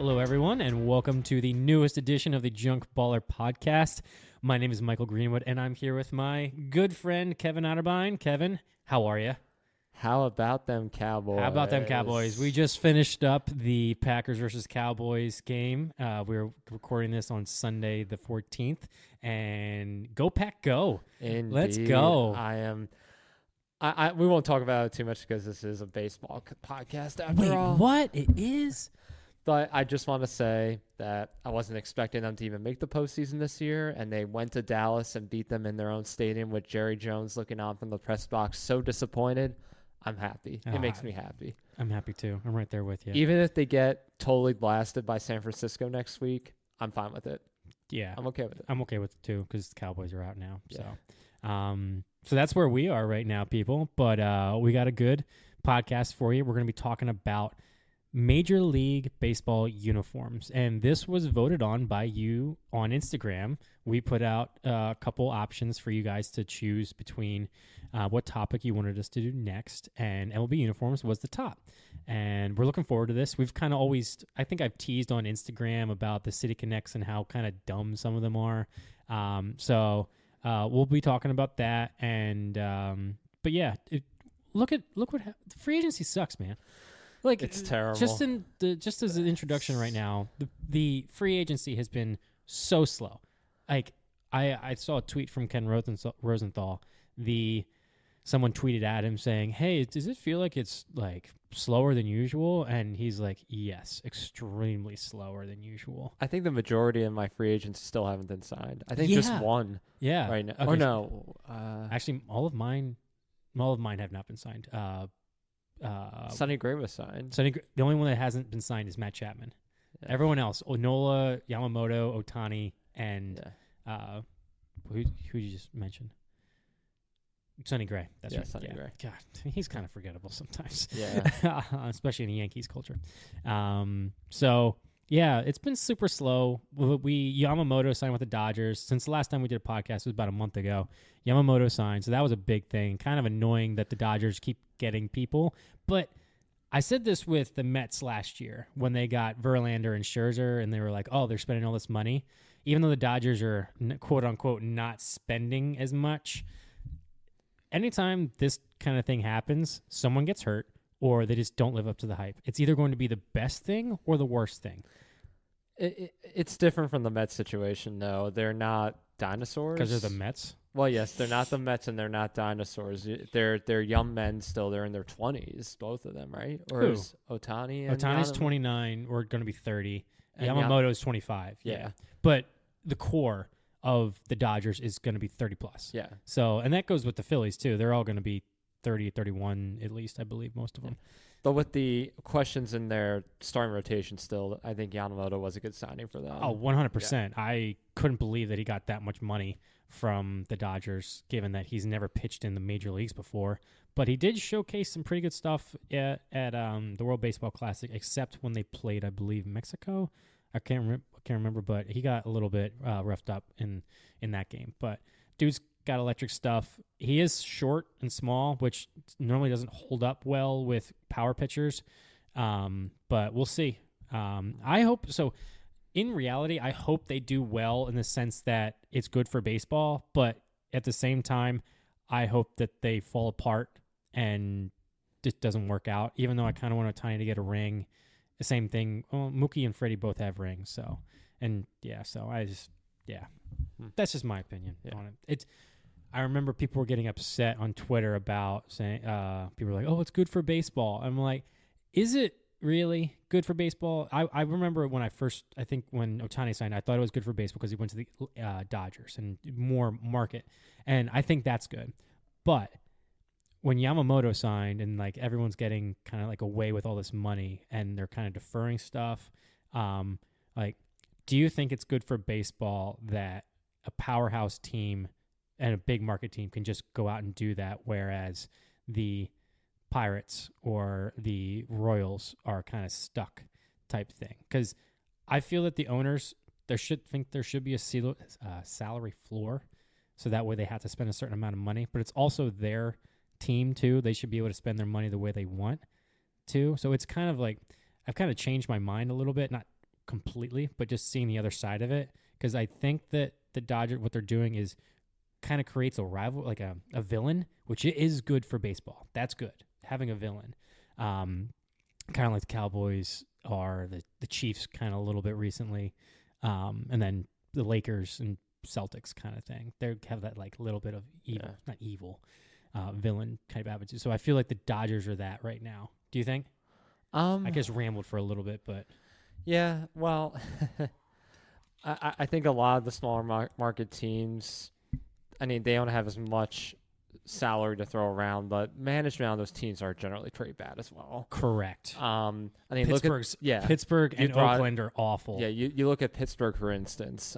Hello, everyone, and welcome to the newest edition of the Junkballer Podcast. My name is Michael Greenwood, and I'm here with my good friend, Kevin Otterbein. Kevin, how are you? How about them Cowboys? We just finished up the Packers versus Cowboys game. We were recording this on Sunday the 14th, and go Pack, go. Indeed. Let's go. We won't talk about it too much because this is a baseball podcast after all. Wait, what? It is? But I just want to say that I wasn't expecting them to even make the postseason this year, and they went to Dallas and beat them in their own stadium with Jerry Jones looking on from the press box. So disappointed. I'm happy. It makes me happy. I'm happy too. I'm right there with you. Even if they get totally blasted by San Francisco next week, I'm fine with it. Yeah. I'm okay with it. I'm okay with it too because the Cowboys are out now. Yeah. So that's where we are right now, people. But we got a good podcast for you. We're going to be talking about Major League Baseball uniforms. And this was voted on by you on Instagram. We put out a couple options for you guys to choose between what topic you wanted us to do next. And MLB Uniforms was the top. And we're looking forward to this. We've kind of always, I think I've teased on Instagram about the City Connects and how kind of dumb some of them are. So we'll be talking about that. And, but yeah, look what the free agency sucks, man. Like, it's terrible. Just as an introduction right now, the free agency has been so slow. Like, I saw a tweet from Ken Rosenthal. Someone tweeted at him saying, "Hey, does it feel like it's like slower than usual?" And he's like, "Yes, extremely slower than usual." I think the majority of my free agents still haven't been signed. I think just one. Yeah. Right now. Okay. Or no. Actually, all of mine have not been signed. Sonny Gray was signed. The only one that hasn't been signed is Matt Chapman. Yeah. Everyone else, Onola, Yamamoto, Ohtani, and who you just mentioned? Sonny Gray. That's right. Sonny Gray. God, he's kind of forgettable sometimes. Yeah. Especially in the Yankees culture. So, yeah, it's been super slow. Yamamoto signed with the Dodgers. Since the last time we did a podcast, it was about a month ago. Yamamoto signed, so that was a big thing. Kind of annoying that the Dodgers keep getting people. But I said this with the Mets last year when they got Verlander and Scherzer, and they were like, oh, they're spending all this money. Even though the Dodgers are, quote-unquote, not spending as much, anytime this kind of thing happens, someone gets hurt or they just don't live up to the hype. It's either going to be the best thing or the worst thing. It's different from the Mets situation, though. They're not dinosaurs. Because they're the Mets? Well, yes, they're not the Mets and they're not dinosaurs. They're young men still. They're in their 20s, both of them, right? Or Who? Is Ohtani? Ohtani's 29 or going to be 30. And Yamamoto's 25. Yeah. But the core of the Dodgers is going to be 30 plus. Yeah. So, and that goes with the Phillies too. They're all going to be 30, 31 at least, I believe, most of them. But with the questions in their starting rotation still, I think Yamamoto was a good signing for them. Oh, 100%. Yeah. I couldn't believe that he got that much money from the Dodgers, given that he's never pitched in the major leagues before. But he did showcase some pretty good stuff at the World Baseball Classic, except when they played, I believe, Mexico. I can't remember, but he got a little bit roughed up in that game. But dude's got electric stuff. He is short and small, which normally doesn't hold up well with power pitchers. But we'll see. I hope so. In reality, I hope they do well in the sense that it's good for baseball. But at the same time, I hope that they fall apart and it doesn't work out. Even though I kind of want Ohtani to get a ring. The same thing. Well, Mookie and Freddie both have rings, so that's just my opinion on it. I remember people were getting upset on Twitter about saying people were like, "Oh, it's good for baseball." I'm like, is it really good for baseball? I remember when when Ohtani signed, I thought it was good for baseball because he went to the Dodgers and more market, and I think that's good, but when Yamamoto signed and like everyone's getting kind of like away with all this money and they're kind of deferring stuff, like, do you think it's good for baseball that a powerhouse team and a big market team can just go out and do that, whereas the Pirates or the Royals are kind of stuck type thing? Because I feel that the owners, there should be a salary floor, so that way they have to spend a certain amount of money, but it's also their team too. They should be able to spend their money the way they want to. So it's kind of like I've kind of changed my mind a little bit, not completely, but just seeing the other side of it, because I think that the Dodgers, what they're doing is kind of creates a rival, like a villain, which is good for baseball. That's good, having a villain. Kind of like the Cowboys are, the Chiefs kind of a little bit recently, and then the Lakers and Celtics kind of thing. They have that like little bit of evil, not evil, villain type attitude. So I feel like the Dodgers are that right now. Do you think? I guess rambled for a little bit, but yeah. Well, I think a lot of the smaller market teams, I mean, they don't have as much salary to throw around, but management on those teams are generally pretty bad as well. Correct. I mean, Pittsburgh and Oakland are awful. Yeah, you look at Pittsburgh, for instance.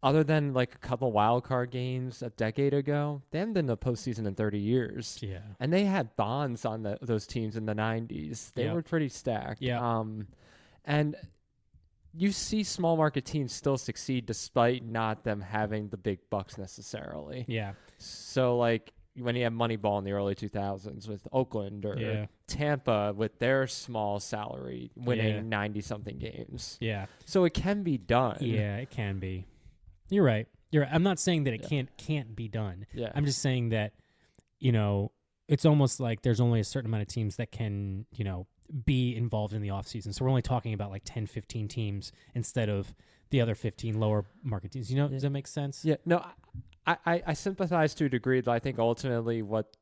Other than like a couple wild card games a decade ago, they haven't been in the postseason in 30 years. Yeah. And they had Bonds on those teams in the 90s. They were pretty stacked. Yeah. And you see small market teams still succeed despite not them having the big bucks necessarily. Yeah. So like when you have Moneyball in the early 2000s with Oakland or Tampa with their small salary winning 90-something games. Yeah. So it can be done. Yeah, it can be. You're right. I'm not saying that it can't be done. Yeah. I'm just saying that, it's almost like there's only a certain amount of teams that can, be involved in the offseason. So we're only talking about like 10, 15 teams instead of the other 15 lower market teams. Does that make sense? Yeah. No, I sympathize to a degree, but I think ultimately what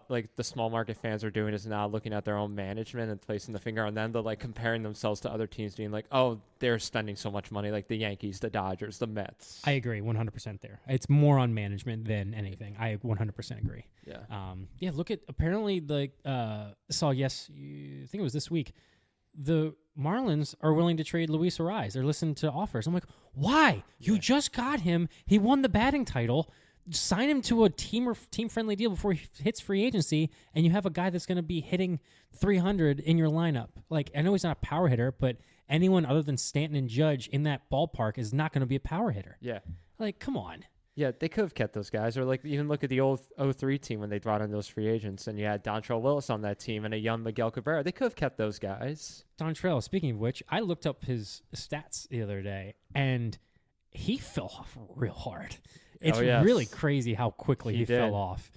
like the small market fans are doing is now looking at their own management and placing the finger on them, but like comparing themselves to other teams, being like, oh, they're spending so much money, like the Yankees, the Dodgers, the Mets. I agree 100% there. It's more on management than anything. I 100% agree. Yeah. Look at apparently I think it was this week, the Marlins are willing to trade Luis Ariz. They're listening to offers. I'm like, why? You just got him. He won the batting title. Sign him to a team-friendly deal before he hits free agency, and you have a guy that's going to be hitting 300 in your lineup. Like, I know he's not a power hitter, but anyone other than Stanton and Judge in that ballpark is not going to be a power hitter. Yeah. Like, come on. Yeah, they could have kept those guys. Or, like, even look at the old 03 team when they brought in those free agents, and you had Dontrelle Willis on that team and a young Miguel Cabrera. They could have kept those guys. Dontrelle, speaking of which, I looked up his stats the other day, and he fell off real hard. It's really crazy how quickly he fell off.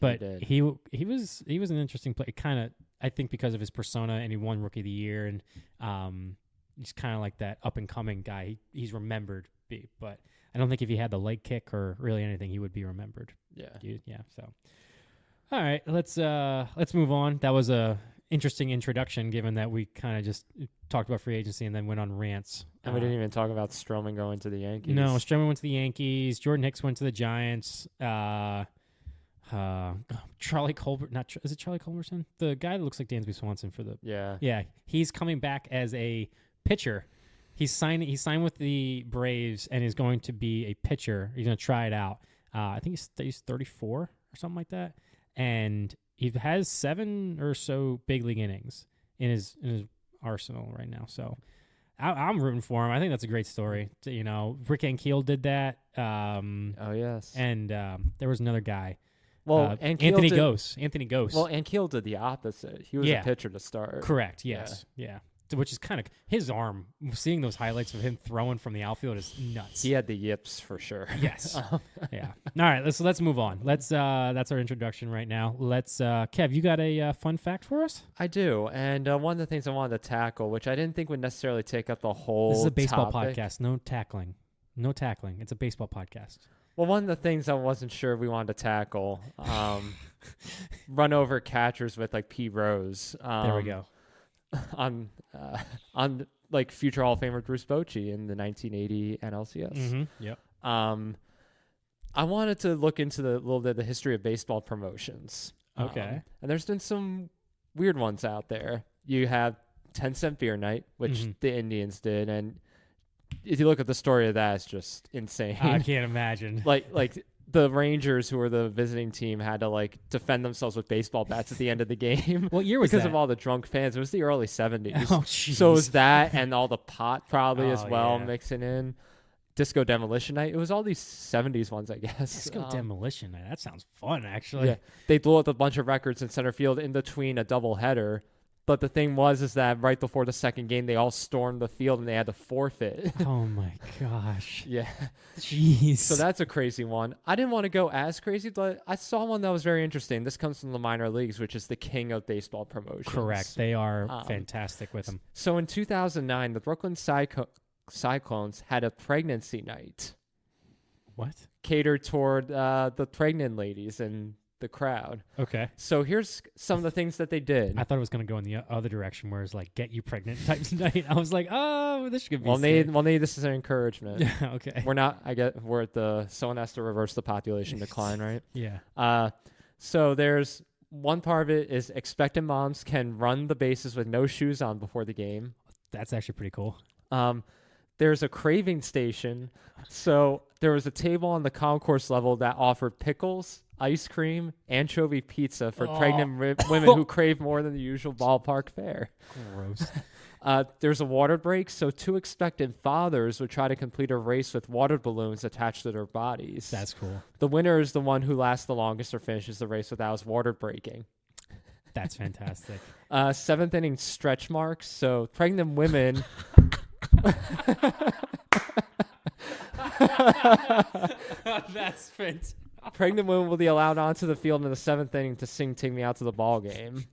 But he was an interesting player. Kind of, I think, because of his persona, and he won Rookie of the Year, and he's kind of like that up and coming guy. He's remembered, but I don't think if he had the leg kick or really anything, he would be remembered. Yeah. So, all right, let's move on. That was a interesting introduction, given that we kind of just talked about free agency and then went on rants. And we didn't even talk about Stroman going to the Yankees. No, Stroman went to the Yankees. Jordan Hicks went to the Giants. Charlie Colbert, is it Charlie Culberson? The guy that looks like Dansby Swanson for the... Yeah, he's coming back as a pitcher. He signed with the Braves and is going to be a pitcher. He's going to try it out. I think he's 34 or something like that. And he has 7 or so big league innings in his arsenal right now. So I'm rooting for him. I think that's a great story. Rick Ankiel did that. Oh yes. And there was another guy. Well, Anthony Gose. Well, Ankiel did the opposite. He was a pitcher to start. Correct. Yes. Yeah. Which is kind of his arm. Seeing those highlights of him throwing from the outfield is nuts. He had the yips for sure. Yes. Yeah. All right. Let's move on. That's our introduction right now. Kev, you got a fun fact for us? I do. And one of the things I wanted to tackle, which I didn't think would necessarily take up the whole. This is a baseball topic. podcast. No tackling. No tackling. It's a baseball podcast. Well, one of the things I wasn't sure we wanted to tackle, run over catchers with like Pete Rose. There we go. On like future Hall of Famer Bruce Bochy in the 1980 NLCS. Mm-hmm. Yep. I wanted to look into a little bit of the history of baseball promotions. Okay. And there's been some weird ones out there. You have 10-cent beer night, which the Indians did, and if you look at the story of that, it's just insane. I can't imagine. Like the Rangers, who were the visiting team, had to like defend themselves with baseball bats at the end of the game. What year was because that? of all the drunk fans. It was the early 70s. Oh, jeez. So it was that and all the pot probably as well mixing mixing in. Disco Demolition Night. It was all these 70s ones, I guess. Disco Demolition Night. That sounds fun, actually. Yeah. They blew up a bunch of records in center field in between a doubleheader. But the thing is that right before the second game, they all stormed the field and they had to forfeit. Oh my gosh. Yeah. Jeez. So that's a crazy one. I didn't want to go as crazy, but I saw one that was very interesting. This comes from the minor leagues, which is the king of baseball promotions. Correct. They are fantastic with them. So in 2009, the Brooklyn Cyclones had a pregnancy night. What? Catered toward the pregnant ladies and the crowd. Okay. So here's some of the things that they did. I thought it was going to go in the other direction where it's like, get you pregnant type night. I was like, oh, this could be this is an encouragement. Yeah, okay. We're at someone has to reverse the population decline, right? Yeah. So there's one part of it is expectant moms can run the bases with no shoes on before the game. That's actually pretty cool. There's a craving station. So there was a table on the concourse level that offered pickles, ice cream, anchovy pizza for pregnant women who crave more than the usual ballpark fare. Gross. There's a water break, so 2 expectant fathers would try to complete a race with water balloons attached to their bodies. That's cool. The winner is the one who lasts the longest or finishes the race without his water breaking. That's fantastic. 7th inning stretch marks, so pregnant women... That's fantastic. Pregnant women will be allowed onto the field in the 7th inning to sing "Take Me Out to the Ball Game."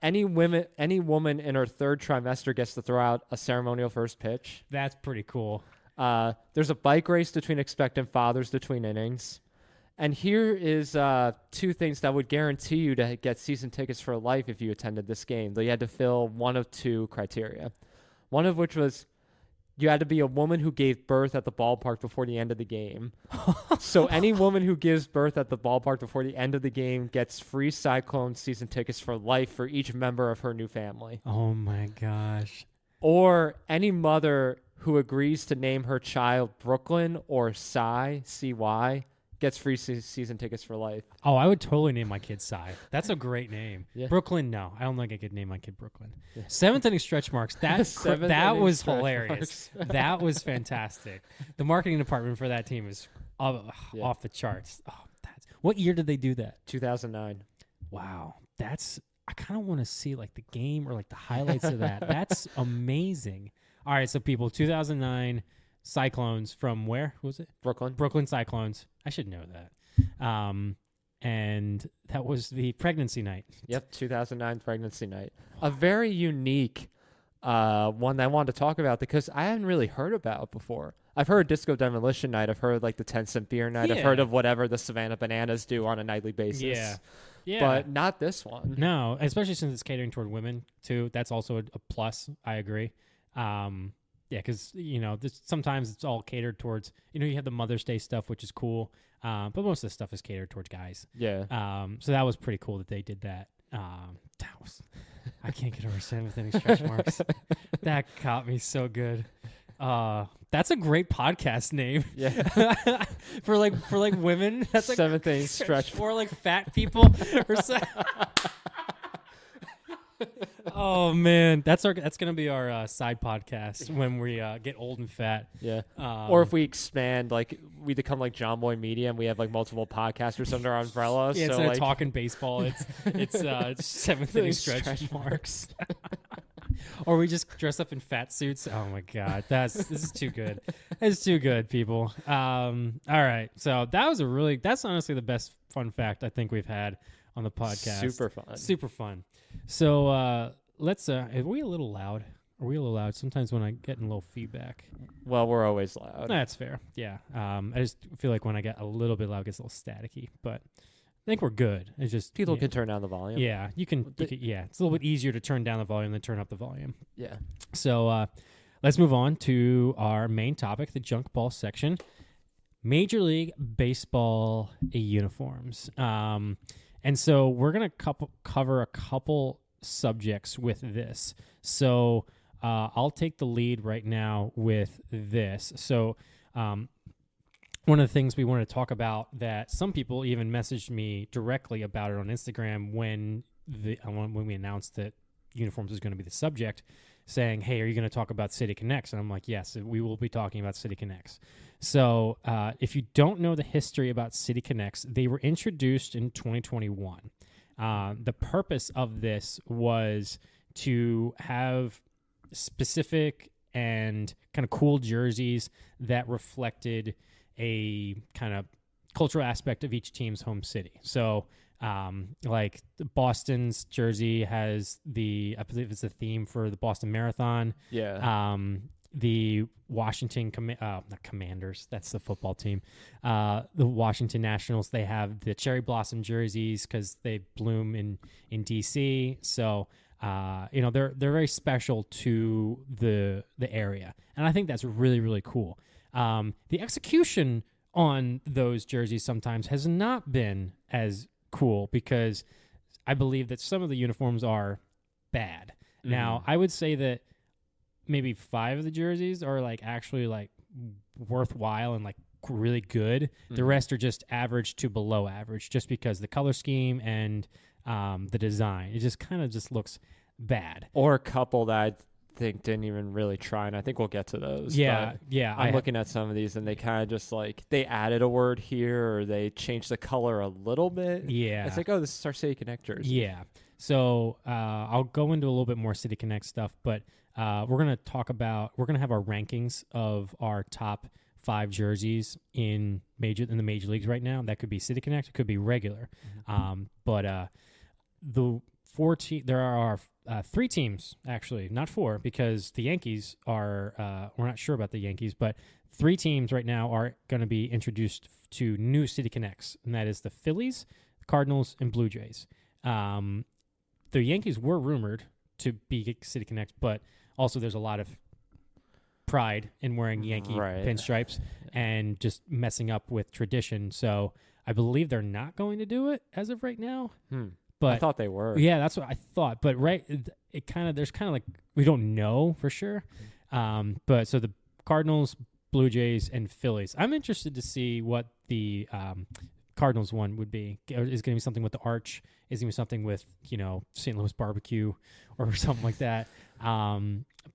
Any woman in her 3rd trimester gets to throw out a ceremonial first pitch. That's pretty cool. There's a bike race between expectant fathers between innings. And here is 2 things that would guarantee you to get season tickets for life if you attended this game. They had to fill one of 2 criteria. One of which was you had to be a woman who gave birth at the ballpark before the end of the game. So any woman who gives birth at the ballpark before the end of the game gets free Cyclone season tickets for life for each member of her new family. Oh, my gosh. Or any mother who agrees to name her child Brooklyn or Cy, C-Y, gets free season tickets for life. Oh, I would totally name my kid Cy. That's a great name. Yeah. Brooklyn, no. I don't think I could name my kid Brooklyn. Yeah. 7th inning stretch marks. That was hilarious. That was fantastic. The marketing department for that team is off the charts. Oh, what year did they do that? 2009. Wow. I kind of want to see like the game or like the highlights of that. That's amazing. All right, so people, 2009 Cyclones from where? Who was it? Brooklyn Cyclones. I should know that. And that was the pregnancy night. Yep, 2009 pregnancy night. A very unique one that I wanted to talk about because I hadn't really heard about before. I've heard Disco Demolition Night. I've heard like the 10-cent beer night. Yeah. I've heard of whatever the Savannah Bananas do on a nightly basis. Yeah. But not this one. No, especially since it's catering toward women too. That's also a plus. I agree. Yeah, because, sometimes it's all catered towards, you have the Mother's Day stuff, which is cool. But most of the stuff is catered towards guys. Yeah. So that was pretty cool that they did that. I can't get over 7th inning stretch marks. That caught me so good. That's a great podcast name. Yeah. for like women. That's like 7th inning stretch. For like fat people. Oh man, that's gonna be our side podcast when we get old and fat. Yeah. Or if we expand, like we become like John Boy Media and we have like multiple podcasters under our umbrella. Yeah, so instead like of talking baseball, it's 7th inning stretch marks. Or we just dress up in fat suits. Oh my god, this is too good. It's too good, people. All right, so that's honestly the best fun fact I think we've had on the podcast. Super fun. So let's. Are we a little loud? Are we a little loud? Sometimes when I get a little feedback. Well, we're always loud. That's fair. Yeah. I just feel like when I get a little bit loud, it gets a little staticky. But I think we're good. It's just people can turn down the volume. Yeah, you can. Yeah, it's a little bit easier to turn down the volume than turn up the volume. Yeah. So let's move on to our main topic, the junk ball section. Major League Baseball uniforms. And so we're going to cover a couple subjects with this. So I'll take the lead right now with this. So one of the things we wanted to talk about that some people even messaged me directly about it on Instagram when we announced that uniforms was going to be the subject, saying, hey, are you going to talk about City Connects? And I'm like, yes, we will be talking about City Connects. So if you don't know the history about City Connects, they were introduced in 2021. The purpose of this was to have specific and kind of cool jerseys that reflected a kind of cultural aspect of each team's home city. So, like Boston's jersey has I believe it's a theme for the Boston Marathon. Yeah. The Washington not Commanders, that's the football team. The Washington Nationals, they have the cherry blossom jerseys because they bloom in DC. So, they're very special to the area, and I think that's really, really cool. The execution on those jerseys sometimes has not been as cool because I believe that some of the uniforms are bad. Mm-hmm. Now, I would say that maybe 5 of the jerseys are like actually like worthwhile and like really good. Mm-hmm. The rest are just average to below average just because the color scheme and the design, it just kind of just looks bad. Or a couple that I think didn't even really try, and I think we'll get to those. Yeah. I'm looking at some of these and they kind of just like they added a word here or they changed the color a little bit. Yeah. It's like, oh, this is our City Connect jersey. Yeah. So I'll go into a little bit more City Connect stuff, but we're going to have our rankings of our top 5 jerseys in the major leagues right now. That could be City Connect, it could be regular. Mm-hmm. But there are 3 teams, actually, not 4, because the Yankees are, we're not sure about the Yankees, but 3 teams right now are going to be introduced to new City Connects, and that is the Phillies, Cardinals, and Blue Jays. The Yankees were rumored to be City Connects, but also there's a lot of pride in wearing Yankee pinstripes and just messing up with tradition. So I believe they're not going to do it as of right now. But I thought they were. Yeah, that's what I thought. But there's kind of like, we don't know for sure. But so the Cardinals, Blue Jays, and Phillies. I'm interested to see what the Cardinals one would be. Is going to be something with the arch? Is going to be something with, St. Louis barbecue or something like that?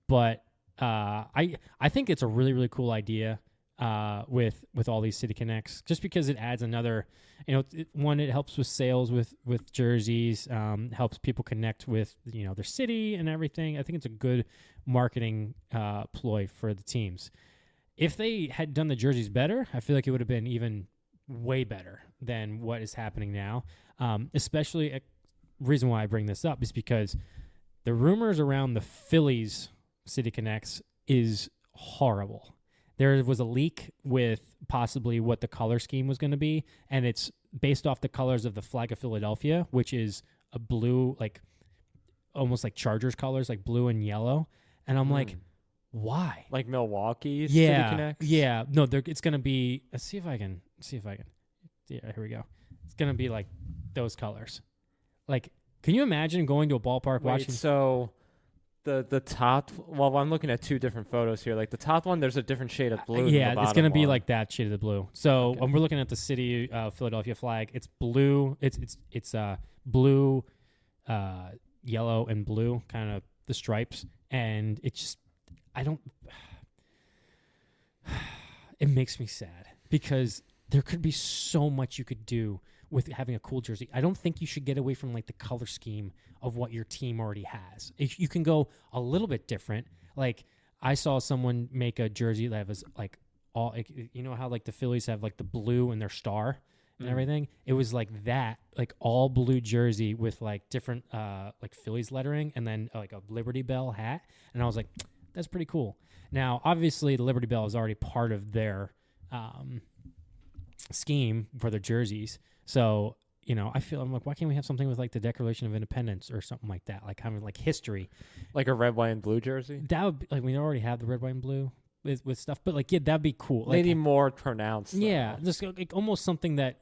But I think it's a really, really cool idea with all these City Connects, just because it adds another, it helps with sales with jerseys, helps people connect with, their city and everything. I think it's a good marketing ploy for the teams. If they had done the jerseys better, I feel like it would have been even way better than what is happening now. Especially a reason why I bring this up is because the rumors around the Phillies City Connects is horrible. There was a leak with possibly what the color scheme was going to be, and it's based off the colors of the flag of Philadelphia, which is a blue, like almost like Chargers colors, like blue and yellow. And I'm like, why? Like Milwaukee's City Connects? Yeah. No, it's going to be, let's see if I can. Yeah, here we go. It's going to be like those colors. Like, can you imagine going to a ballpark watching? So the top, well, I'm looking at 2 different photos here. Like the top one, there's a different shade of blue. Yeah, it's going to be one. like that shade of the blue. So when we're looking at the city Philadelphia flag, it's blue. It's blue, yellow, and blue, kind of the stripes. And it's just, it makes me sad because there could be so much you could do with having a cool jersey. I don't think you should get away from like the color scheme of what your team already has. If you can go a little bit different, like I saw someone make a jersey that was like all, how like the Phillies have like the blue and their star and everything. It was like that, like all blue jersey with like different like Phillies lettering and then like a Liberty Bell hat. And I was like, that's pretty cool. Now, obviously, the Liberty Bell is already part of their scheme for their jerseys. So, I'm like, why can't we have something with like the Declaration of Independence or something like that? Like having like history. Like a red, white, and blue jersey? That would be, like, we already have the red, white, and blue with stuff. But like, yeah, that'd be cool. Like, maybe more pronounced. Yeah, just like almost something that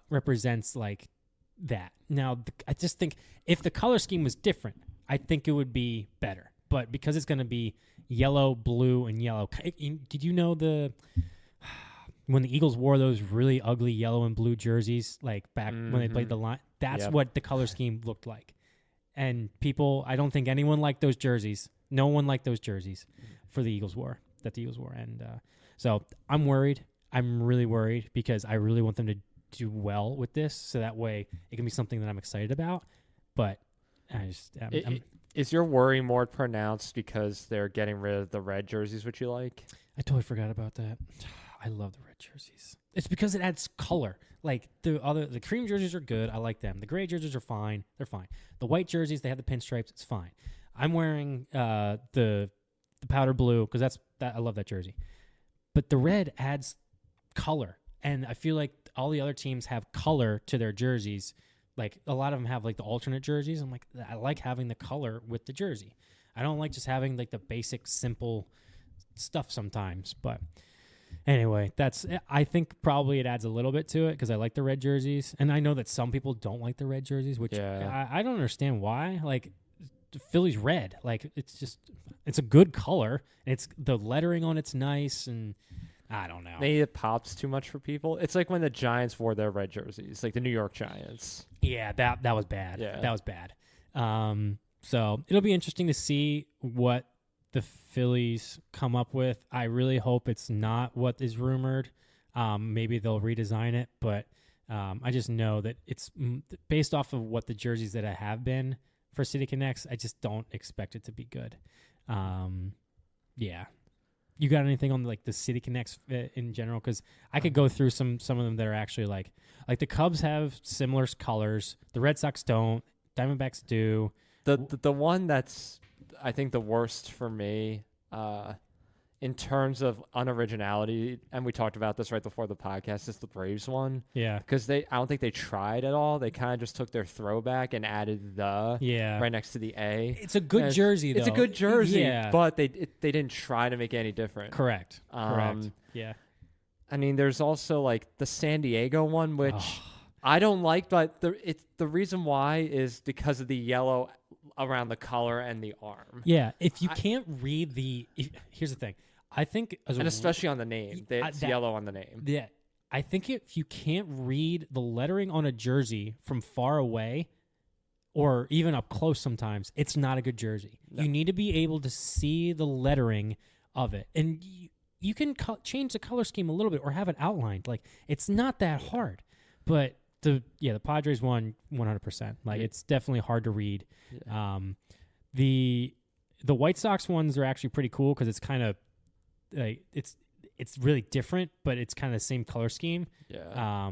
represents like that. Now, I just think if the color scheme was different, I think it would be better. But because it's going to be yellow, blue, and yellow, did you know when the Eagles wore those really ugly yellow and blue jerseys, like back when they played the line, that's what the color scheme looked like. And people, I don't think anyone liked those jerseys. No one liked those jerseys that the Eagles wore. And so I'm worried. I'm really worried because I really want them to do well with this, so that way it can be something that I'm excited about. But I just is your worry more pronounced because they're getting rid of the red jerseys, which you like? I totally forgot about that. I love the red jerseys. It's because it adds color. Like the cream jerseys are good. I like them. The gray jerseys are fine. They're fine. The white jerseys, they have the pinstripes. It's fine. I'm wearing the powder blue because I love that jersey. But the red adds color, and I feel like all the other teams have color to their jerseys. Like a lot of them have like the alternate jerseys. I'm like, I like having the color with the jersey. I don't like just having like the basic simple stuff sometimes. But anyway, I think probably it adds a little bit to it because I like the red jerseys, and I know that some people don't like the red jerseys, which I don't understand why. Like the Philly's red, like it's a good color. It's the lettering on it's nice, and I don't know. Maybe it pops too much for people. It's like when the Giants wore their red jerseys, like the New York Giants. Yeah, that was bad. Yeah. That was bad. So it'll be interesting to see what the Phillies come up with. I really hope it's not what is rumored. Maybe they'll redesign it, but I just know that it's based off of what the jerseys that I have been for City Connects. I just don't expect it to be good. Yeah. You got anything on like the City Connects in general? Because I could go through some of them that are actually like the Cubs have similar colors. The Red Sox don't. Diamondbacks do. The one that's I think the worst for me in terms of unoriginality, and we talked about this right before the podcast, is the Braves one. Yeah. Because I don't think they tried at all. They kind of just took their throwback and added the right next to the A. It's a good jersey, though. It's a good jersey, but they didn't try to make it any different. Correct. Yeah. I mean, there's also like the San Diego one, which I don't like, but the reason why is because of the yellow around the collar and the arm. Yeah. If you can't read here's the thing. I think, and especially on the name, it's yellow on the name. Yeah, I think if you can't read the lettering on a jersey from far away, or even up close, sometimes it's not a good jersey. No. You need to be able to see the lettering of it, and you can change the color scheme a little bit or have it outlined. Like it's not that hard, but the Padres won 100%. Like it's definitely hard to read. Yeah. The White Sox ones are actually pretty cool because it's kind of like it's really different, but it's kind of the same color scheme. Yeah.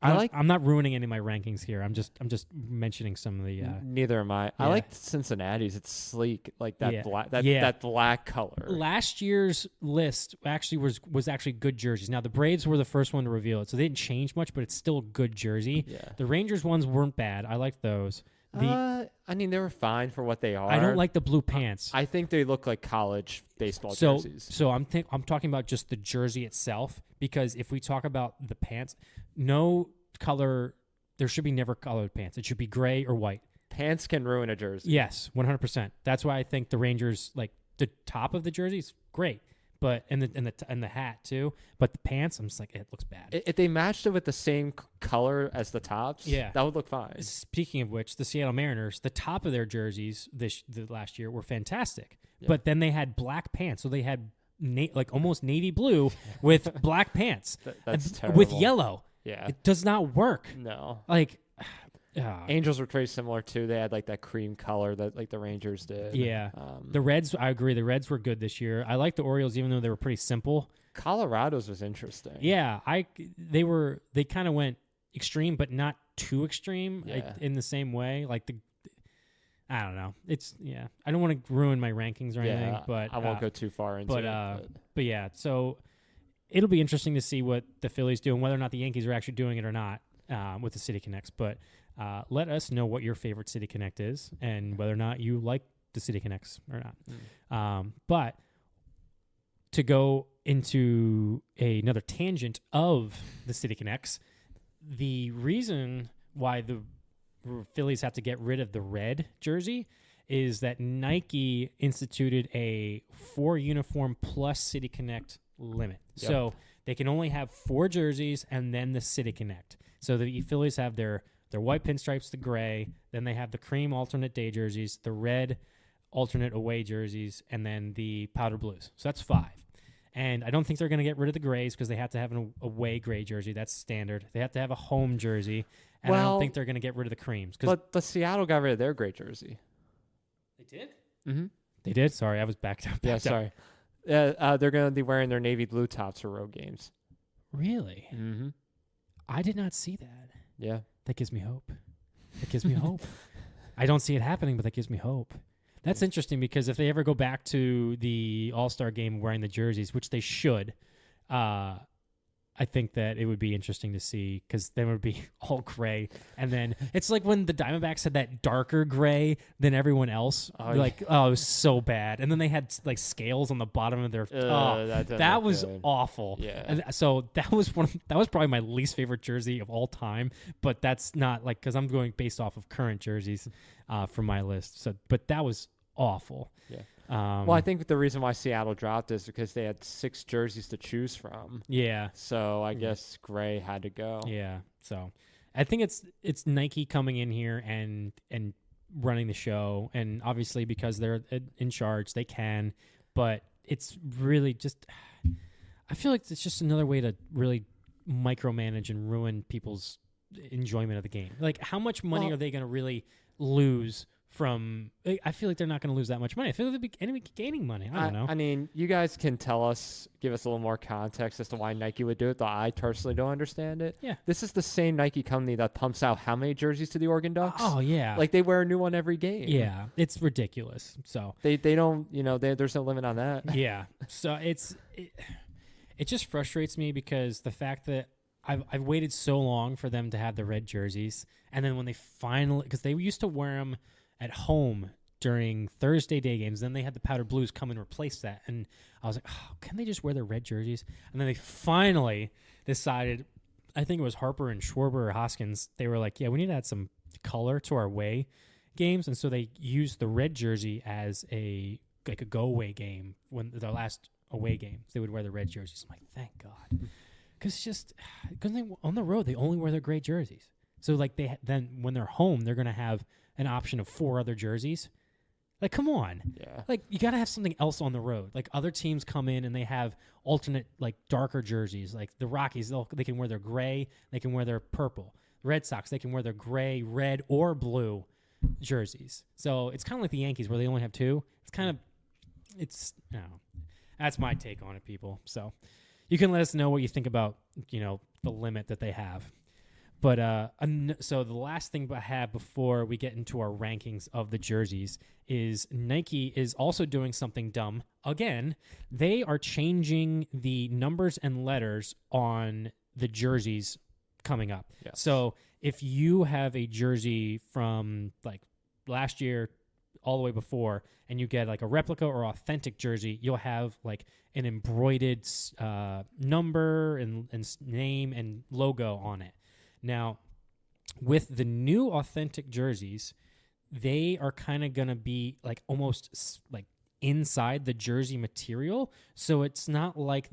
I'm not ruining any of my rankings here. I'm just mentioning some of the. Neither am I. Yeah. I like Cincinnati's. It's sleek, like that black that black color. Last year's list actually was actually good jerseys. Now the Braves were the first one to reveal it, so they didn't change much, but it's still a good jersey. Yeah. The Rangers ones weren't bad. I liked those. I mean, they were fine for what they are. I don't like the blue pants. I think they look like college baseball jerseys. So I'm talking about just the jersey itself, because if we talk about the pants, no color, there should be never colored pants. It should be gray or white. Pants can ruin a jersey. Yes, 100%. That's why I think the Rangers, like the top of the jersey is great. But and the hat too, but the pants, I'm just like, it looks bad. If they matched it with the same color as the tops, that would look fine. Speaking of which, the Seattle Mariners, the top of their jerseys the last year were fantastic, but then they had black pants, so they had like almost navy blue with black pants. That's terrible. With yellow. Yeah, it does not work. No, like. Angels were pretty similar too. They had like that cream color that like the Rangers did. Yeah. The Reds, I agree. The Reds were good this year. I like the Orioles, even though they were pretty simple. Colorado's was interesting. Yeah, they kind of went extreme, but not too extreme in the same way. Like I don't know. I don't want to ruin my rankings or anything, but I won't go too far into it. But yeah, so it'll be interesting to see what the Phillies do and whether or not the Yankees are actually doing it or not with the City Connects. But let us know what your favorite City Connect is and whether or not you like the City Connects or not. But to go into another tangent of the City Connects, the reason why the Phillies have to get rid of the red jersey is that Nike instituted a 4 uniform plus City Connect limit. Yep. So they can only have 4 jerseys and then the City Connect. So the Phillies have their white pinstripes, the gray, then they have the cream alternate day jerseys, the red alternate away jerseys, and then the powder blues. So that's 5. And I don't think they're going to get rid of the grays because they have to have an away gray jersey. That's standard. They have to have a home jersey. And I don't think they're going to get rid of the creams. But the Seattle got rid of their gray jersey. They did? Mm-hmm. They did? Sorry, I was backed up. Sorry. They're going to be wearing their navy blue tops for road games. Really? Mm-hmm. I did not see that. Yeah. That gives me hope. I don't see it happening, but that gives me hope. That's interesting because if they ever go back to the All-Star game wearing the jerseys, which they should, I think that it would be interesting to see because then it would be all gray. And then it's like when the Diamondbacks had that darker gray than everyone else. Oh, it was so bad. And then they had like scales on the bottom of their. That was awful. Yeah. And so that was probably my least favorite jersey of all time. But that's not like because I'm going based off of current jerseys for my list. So, but that was awful. Yeah. Well, I think the reason why Seattle dropped is because they had 6 jerseys to choose from. Yeah. So I guess gray had to go. Yeah. So I think it's Nike coming in here and running the show, and obviously because they're in charge, they can. But it's really just, I feel like it's just another way to really micromanage and ruin people's enjoyment of the game. Like, how much money are they going to really lose? I feel like they're not going to lose that much money. I feel like they'll be gaining money. I don't know. I mean, you guys can give us a little more context as to why Nike would do it, though I personally don't understand it. Yeah. This is the same Nike company that pumps out how many jerseys to the Oregon Ducks? Oh, yeah. Like, they wear a new one every game. Yeah. It's ridiculous. So they don't, there's no limit on that. Yeah. So it just frustrates me because the fact that I've waited so long for them to have the red jerseys, and then when they finally, because they used to wear them at home during Thursday day games. Then they had the powder blues come and replace that. And I was like, oh, can they just wear their red jerseys? And then they finally decided, I think it was Harper and Schwarber or Hoskins, they were like, yeah, we need to add some color to our away games. And so they used the red jersey as a go-away game. When their last away games, they would wear the red jerseys. I'm like, thank God. Because on the road, they only wear their gray jerseys. So like then when they're home, they're going to have an option of 4 other jerseys. Like, come on. Yeah. Like, you got to have something else on the road. Like, other teams come in and they have alternate, like, darker jerseys. Like, the Rockies, they can wear their gray. They can wear their purple. The Red Sox, they can wear their gray, red, or blue jerseys. So, it's kind of like the Yankees where they only have 2. I don't know. That's my take on it, people. So, you can let us know what you think about, the limit that they have. But so the last thing I have before we get into our rankings of the jerseys is Nike is also doing something dumb. Again, they are changing the numbers and letters on the jerseys coming up. Yes. So if you have a jersey from like last year all the way before and you get like a replica or authentic jersey, you'll have like an embroidered number and name and logo on it. Now, with the new authentic jerseys, they are kind of going to be like almost like inside the jersey material. So it's not like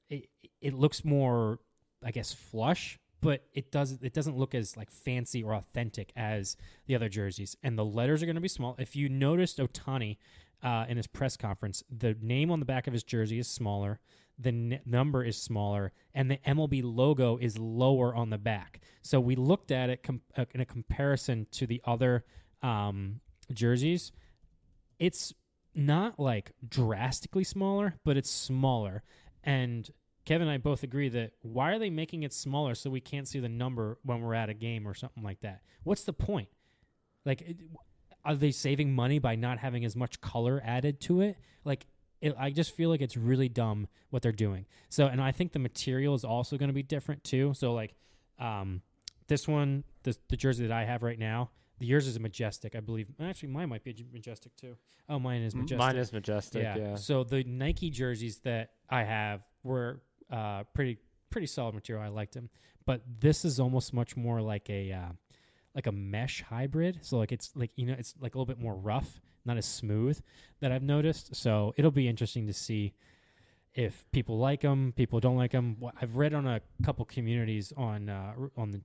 it looks more, I guess, flush, but it doesn't look as like fancy or authentic as the other jerseys. And the letters are going to be small. If you noticed Ohtani in his press conference, the name on the back of his jersey is smaller. The number is smaller, and the MLB logo is lower on the back. So we looked at it in a comparison to the other jerseys. It's not like drastically smaller, but it's smaller. And Kevin and I both agree that why are they making it smaller so we can't see the number when we're at a game or something like that? What's the point? Like, are they saving money by not having as much color added to it? Like, I just feel like it's really dumb what they're doing. So, and I think the material is also going to be different too. So, like, this one, the jersey that I have right now, yours is a Majestic, I believe. Actually, mine might be a Majestic too. Oh, mine is Majestic. Mine is Majestic, yeah. So the Nike jerseys that I have were pretty solid material. I liked them, but this is almost much more like a mesh hybrid. So like it's like it's like a little bit more rough, not as smooth that I've noticed. So it'll be interesting to see if people like them, people don't like them. I've read on a couple communities on the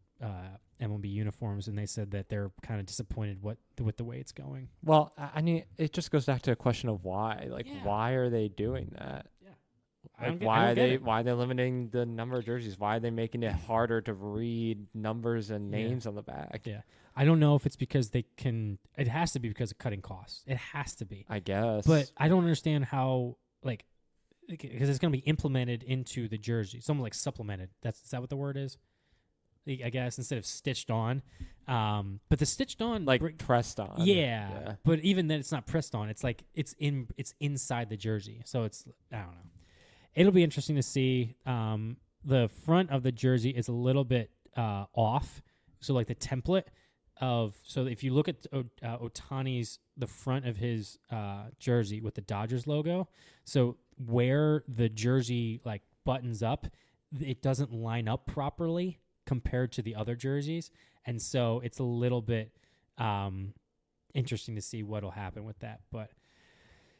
MLB Uniforms, and they said that they're kind of disappointed with the way it's going. Well, I mean, it just goes back to a question of why. Like, why are they doing that? Yeah. Why are they limiting the number of jerseys? Why are they making it harder to read numbers and names on the back? Yeah. I don't know if it's because it has to be because of cutting costs. It has to be. I guess. But I don't understand how, because it's going to be implemented into the jersey. Something like supplemented. Is that what the word is? I guess, instead of stitched on. But the stitched on, pressed on. Yeah. But even then, it's not pressed on. It's like it's inside the jersey. So it's, I don't know. It'll be interesting to see. The front of the jersey is a little bit off. So like the template so if you look at Ohtani's, the front of his jersey with the Dodgers logo, so where the jersey buttons up, it doesn't line up properly compared to the other jerseys, and so it's a little bit interesting to see what'll happen with that. But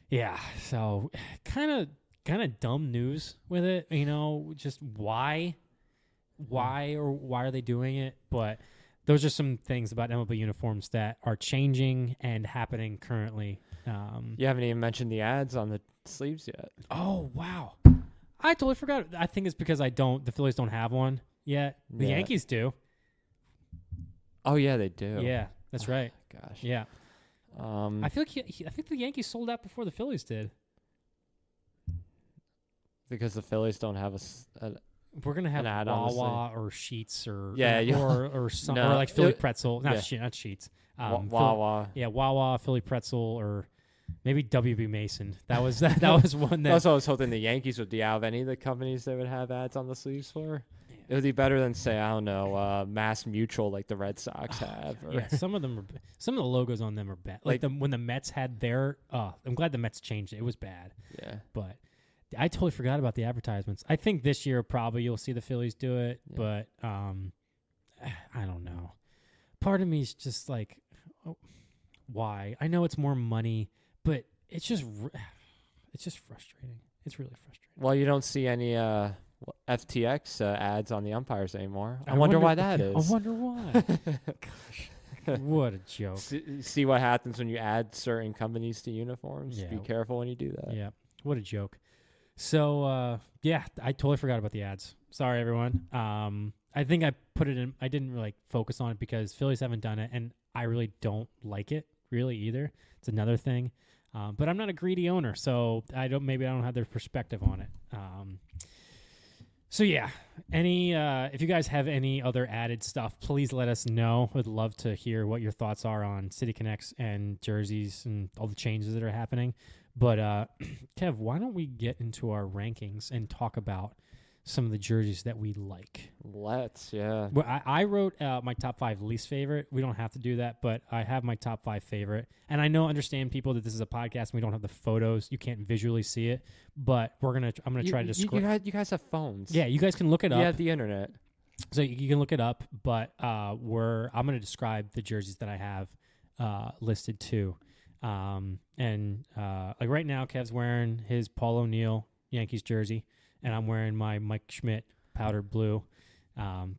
yeah, so kind of dumb news with it, just why are they doing it? But those are some things about MLB uniforms that are changing and happening currently. You haven't even mentioned the ads on the sleeves yet. Oh, wow. I totally forgot. I think it's because the Phillies don't have one yet. The Yankees do. Oh, yeah, they do. Yeah, that's right. Gosh. Yeah. I feel like I think the Yankees sold out before the Phillies did. Because the Phillies don't have we're gonna have Wawa or Sheets or some or like Philly Pretzel, not Sheets. Wawa. Wawa, Philly Pretzel, or maybe WB Mason. That was that was one that. That's what I was hoping the Yankees would be out of any of the companies that would have ads on the sleeves for. Yeah. It would be better than, say, I don't know, Mass Mutual like the Red Sox have. Yeah, some of the logos on them are bad. When the Mets had their. I'm glad the Mets changed it. It was bad. Yeah, but. I totally forgot about the advertisements. I think this year probably you'll see the Phillies do it, but I don't know. Part of me is just like, why? I know it's more money, but it's just frustrating. It's really frustrating. Well, you don't see any FTX ads on the umpires anymore. I wonder why that is. I wonder why. Gosh, what a joke. See what happens when you add certain companies to uniforms. Yeah. Be careful when you do that. Yeah, what a joke. So, I totally forgot about the ads. Sorry, everyone. I think I put it in. I didn't really focus on it because Phillies haven't done it, and I really don't like it really either. It's another thing. But I'm not a greedy owner, so maybe I don't have their perspective on it. So yeah, if you guys have any other added stuff, please let us know. Would love to hear what your thoughts are on City Connects and jerseys and all the changes that are happening. But Kev, why don't we get into our rankings and talk about some of the jerseys that we like? Let's, yeah. Well, I wrote my top 5 least favorite. We don't have to do that, but I have my top 5 favorite. And I understand people that this is a podcast and we don't have the photos. You can't visually see it, but I'm gonna try to describe. You guys have phones. Yeah, you guys can look it up. You have the internet, so you can look it up. But I'm gonna describe the jerseys that I have listed too. Like right now, Kev's wearing his Paul O'Neill Yankees jersey, and I'm wearing my Mike Schmidt powdered blue.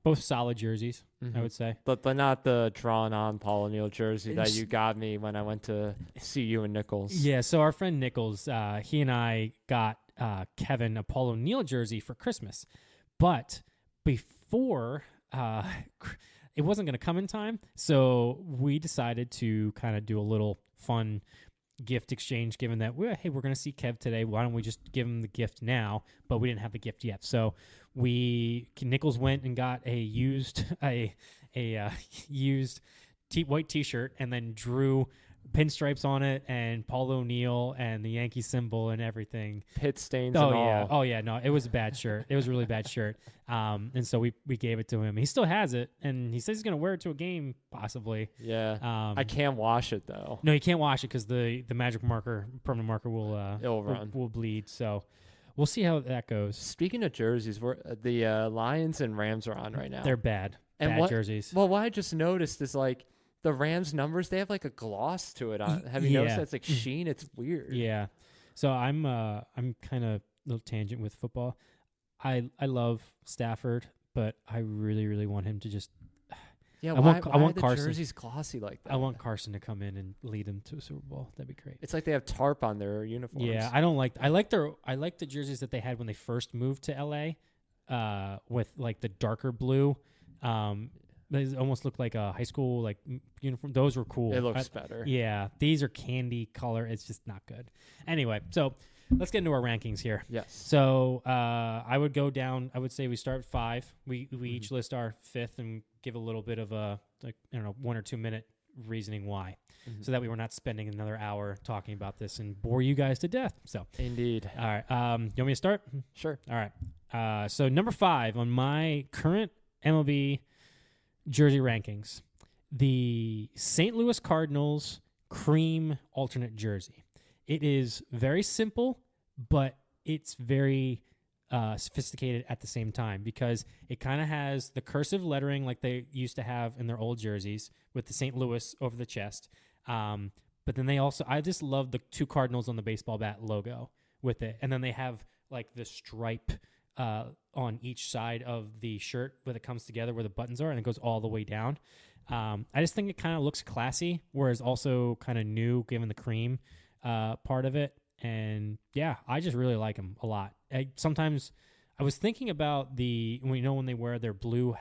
Both solid jerseys, I would say. But not the drawn-on Paul O'Neill jersey that you got me when I went to see you and Nichols. Yeah, so our friend Nichols, he and I got Kevin a Paul O'Neill jersey for Christmas. But before... it wasn't going to come in time, so we decided to kind of do a little fun gift exchange, given that we're going to see Kev today. Why don't we just give him the gift now? But we didn't have the gift yet, so Nichols went and got a used white T-shirt and then drew pinstripes on it and Paul O'Neill and the Yankee symbol and everything. Pit stains and all. Oh, yeah. No, it was a bad shirt. It was a really bad shirt. And so we gave it to him. He still has it, and he says he's going to wear it to a game, possibly. Yeah. I can't wash it, though. No, you can't wash it because the magic marker, permanent marker, it'll run. Will bleed. So we'll see how that goes. Speaking of jerseys, the Lions and Rams are on right now. They're bad. Bad jerseys. Well, what I just noticed is the Rams numbers, they have a gloss to it. Have you noticed that? It's sheen. It's weird. Yeah. So I'm kind of a little tangent with football. I love Stafford, but I really, really want him to just Yeah, I why want are the Carson. jerseys glossy like that? I want Carson to come in and lead them to a Super Bowl. That'd be great. It's like they have tarp on their uniforms. Yeah, I don't like. I like the jerseys that they had when they first moved to LA, with like the darker blue. They almost look like a high school like uniform. Those were cool. It looks better. Yeah, these are candy color. It's just not good. Anyway, so let's get into our rankings here. Yes. So I would go down. I would say we start at 5. We each list our 5th and give a little bit of a 1 or 2 minute reasoning why, so that we were not spending another hour talking about this and bore you guys to death. So Indeed. all right. You want me to start? Sure. All right. So number 5 on my current MLB jersey rankings, the St. Louis Cardinals cream alternate jersey. It is very simple, but it's very sophisticated at the same time because it kind of has the cursive lettering like they used to have in their old jerseys with the St. Louis over the chest. But then I just love the 2 Cardinals on the baseball bat logo with it. And then they have like the stripe on each side of the shirt where it comes together where the buttons are and it goes all the way down. I just think it kind of looks classy, whereas also kind of new given the cream part of it. And yeah, I just really like them a lot. Sometimes I was thinking about when they wear their blue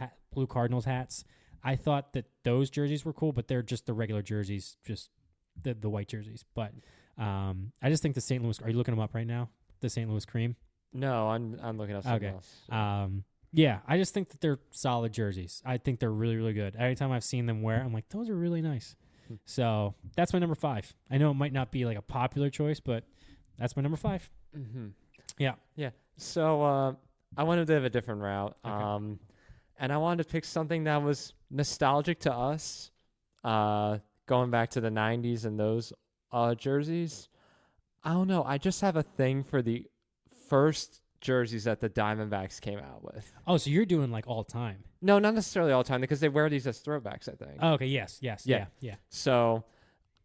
Cardinals hats, I thought that those jerseys were cool, but they're just the regular jerseys, just the white jerseys. But I just think the St. Louis, are you looking them up right now? The St. Louis cream? No, I'm looking at something else. So. Yeah, I just think that they're solid jerseys. I think they're really, really good. Every time I've seen them wear, I'm like, those are really nice. So that's my number 5. I know it might not be like a popular choice, but that's my number 5. Mm-hmm. Yeah. Yeah. So I wanted to have a different route. Okay. And I wanted to pick something that was nostalgic to us, going back to the 90s and those jerseys. I don't know. I just have a thing for the first jerseys that the Diamondbacks came out with. Oh, so you're doing like all time? No, not necessarily all time because they wear these as throwbacks, I think. Oh, okay. Yes. Yeah. So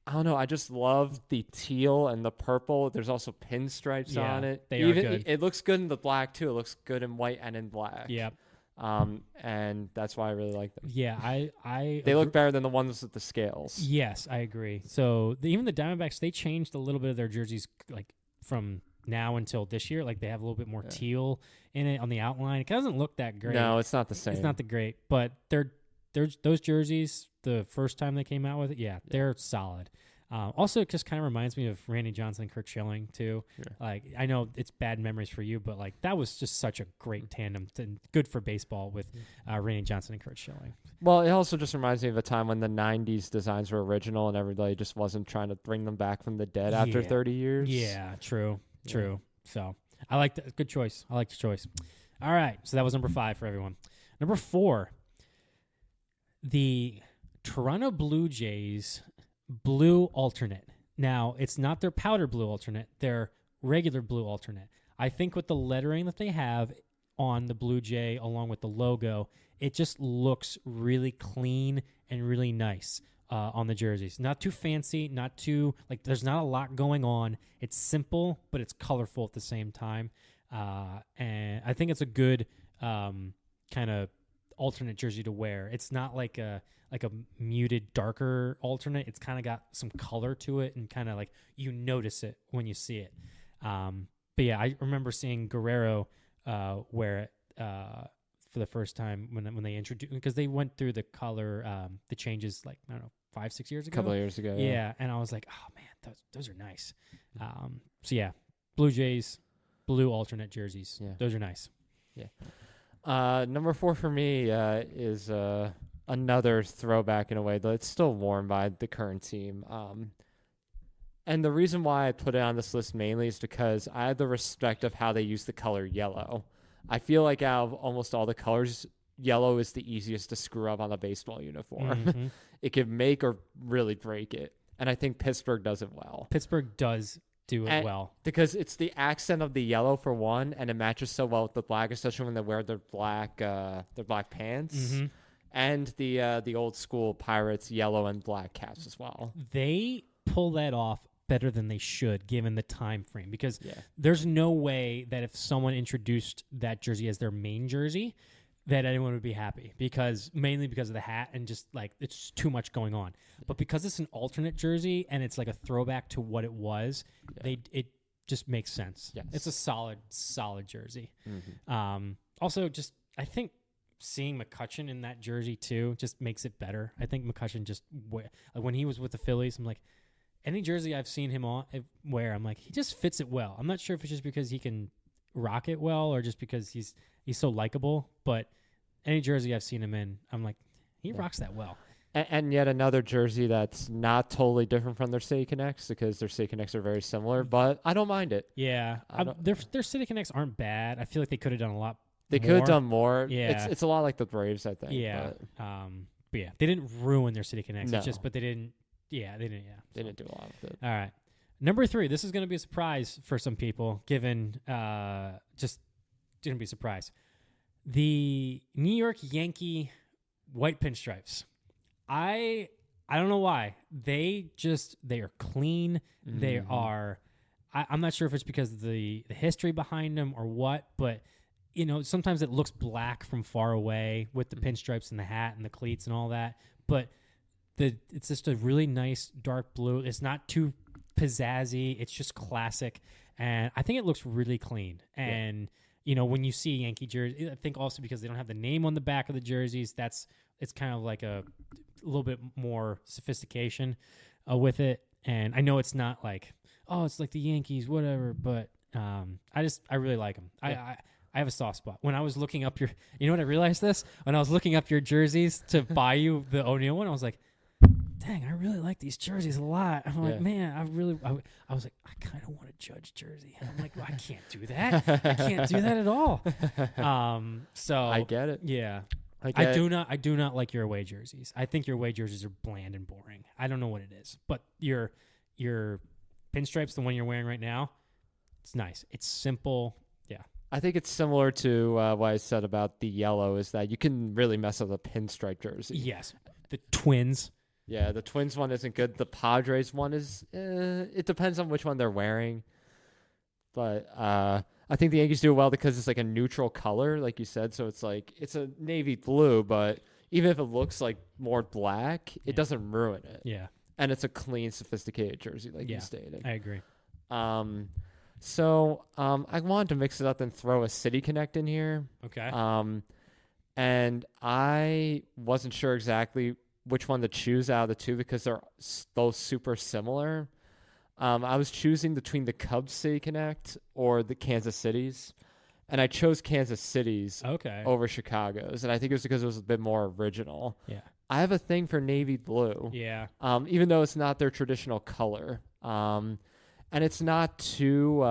I don't know. I just love the teal and the purple. There's also pinstripes on it. They are good. It looks good in the black too. It looks good in white and in black. Yeah. And that's why I really like them. Yeah, they look better than the ones with the scales. Yes, I agree. So even the Diamondbacks, they changed a little bit of their jerseys, like from now until this year. Like they have a little bit more teal in it on the outline. It doesn't look that great. No, it's not the same. It's not the great, but they're those jerseys. The first time they came out with it, they're solid. Also, it just kind of reminds me of Randy Johnson and Kurt Schilling too. Yeah. Like I know it's bad memories for you, but like that was just such a great tandem and good for baseball with Randy Johnson and Kurt Schilling. Well, it also just reminds me of a time when the 90s designs were original and everybody just wasn't trying to bring them back from the dead after 30 years. Yeah, true. So I like that. Good choice. I like the choice. All right. So that was number 5 for everyone. Number 4, the Toronto Blue Jays blue alternate. Now, it's not their powder blue alternate, their regular blue alternate. I think with the lettering that they have on the Blue Jay along with the logo, it just looks really clean and really nice on the jerseys. Not too fancy, not too, like, there's not a lot going on. It's simple, but it's colorful at the same time. And I think it's a good kind of alternate jersey to wear. It's not like a muted, darker alternate. It's kind of got some color to it and kind of like you notice it when you see it. But yeah, I remember seeing Guerrero wear it for the first time when they introduced, because they went through the color, the changes like, I don't know, 5-6 years ago. A couple of years ago. Yeah. And I was like, oh man, those are nice. So yeah, Blue Jays, blue alternate jerseys. Yeah. Those are nice. Yeah. Number 4 for me is another throwback in a way, though it's still worn by the current team. And the reason why I put it on this list mainly is because I have the respect of how they use the color yellow. I feel like out of almost all the colors, yellow is the easiest to screw up on a baseball uniform. Mm-hmm. It can make or really break it. And I think Pittsburgh does it well. Pittsburgh does do it well. Because it's the accent of the yellow for one, and it matches so well with the black, especially when they wear their black pants. Mm-hmm. And the old school Pirates yellow and black caps as well. They pull that off better than they should, given the time frame, because there's no way that if someone introduced that jersey as their main jersey, that anyone would be happy mainly because of the hat and just like it's too much going on. But because it's an alternate jersey and it's like a throwback to what it was, it just makes sense. Yes. It's a solid jersey. Also, just I think seeing McCutchen in that jersey too just makes it better. I think McCutchen just when he was with the Phillies, I'm like, any jersey I've seen him wear, I'm like, he just fits it well. I'm not sure if it's just because he can rock it well or just because he's so likable, but any jersey I've seen him in, I'm like, he rocks that well. And yet another jersey that's not totally different from their City Connects because their City Connects are very similar, but I don't mind it. Yeah. Their City Connects aren't bad. I feel like they could have done a lot They could have done more. Yeah. It's a lot like the Braves, I think. Yeah. But yeah, they didn't ruin their City Connects. No. It's just, but they didn't. Yeah, they didn't. Yeah, they didn't do a lot with it. All right, number 3. This is going to be a surprise for some people. Given just didn't be a surprise. The New York Yankee white pinstripes. I don't know why they are clean. Mm-hmm. They are. I'm not sure if it's because of the history behind them or what, but. You know, sometimes it looks black from far away with the pinstripes and the hat and the cleats and all that. But it's just a really nice dark blue. It's not too pizzazzy. It's just classic. And I think it looks really clean. And, you know, when you see a Yankee jersey, I think also because they don't have the name on the back of the jerseys, it's kind of like a little bit more sophistication with it. And I know it's not like, oh, it's like the Yankees, whatever. But I really like them. Yeah. I have a soft spot. When I was looking up you know what I realized this? When I was looking up your jerseys to buy you the O'Neal one, I was like, dang, I really like these jerseys a lot. I'm like, man, I was like, I kind of want to judge jersey. And I'm like, well, I can't do that. I can't do that at all. So I get it. Yeah. I do not like your away jerseys. I think your away jerseys are bland and boring. I don't know what it is. But your pinstripes, the one you're wearing right now, it's nice. It's simple. Yeah. I think it's similar to what I said about the yellow is that you can really mess up a pinstripe jersey. Yes. The Twins. Yeah, the Twins one isn't good. The Padres one is, it depends on which one they're wearing. But I think the Yankees do it well because it's like a neutral color, like you said. So it's like, it's a navy blue, but even if it looks like more black, it doesn't ruin it. Yeah. And it's a clean, sophisticated jersey, like you stated. I agree. So I wanted to mix it up and throw a City Connect in here. Okay. And I wasn't sure exactly which one to choose out of the two because they're both super similar. I was choosing between the Cubs City Connect or the Kansas City's. And I chose Kansas City's over Chicago's. And I think it was because it was a bit more original. Yeah. I have a thing for navy blue. Yeah. Even though it's not their traditional color. And it's not too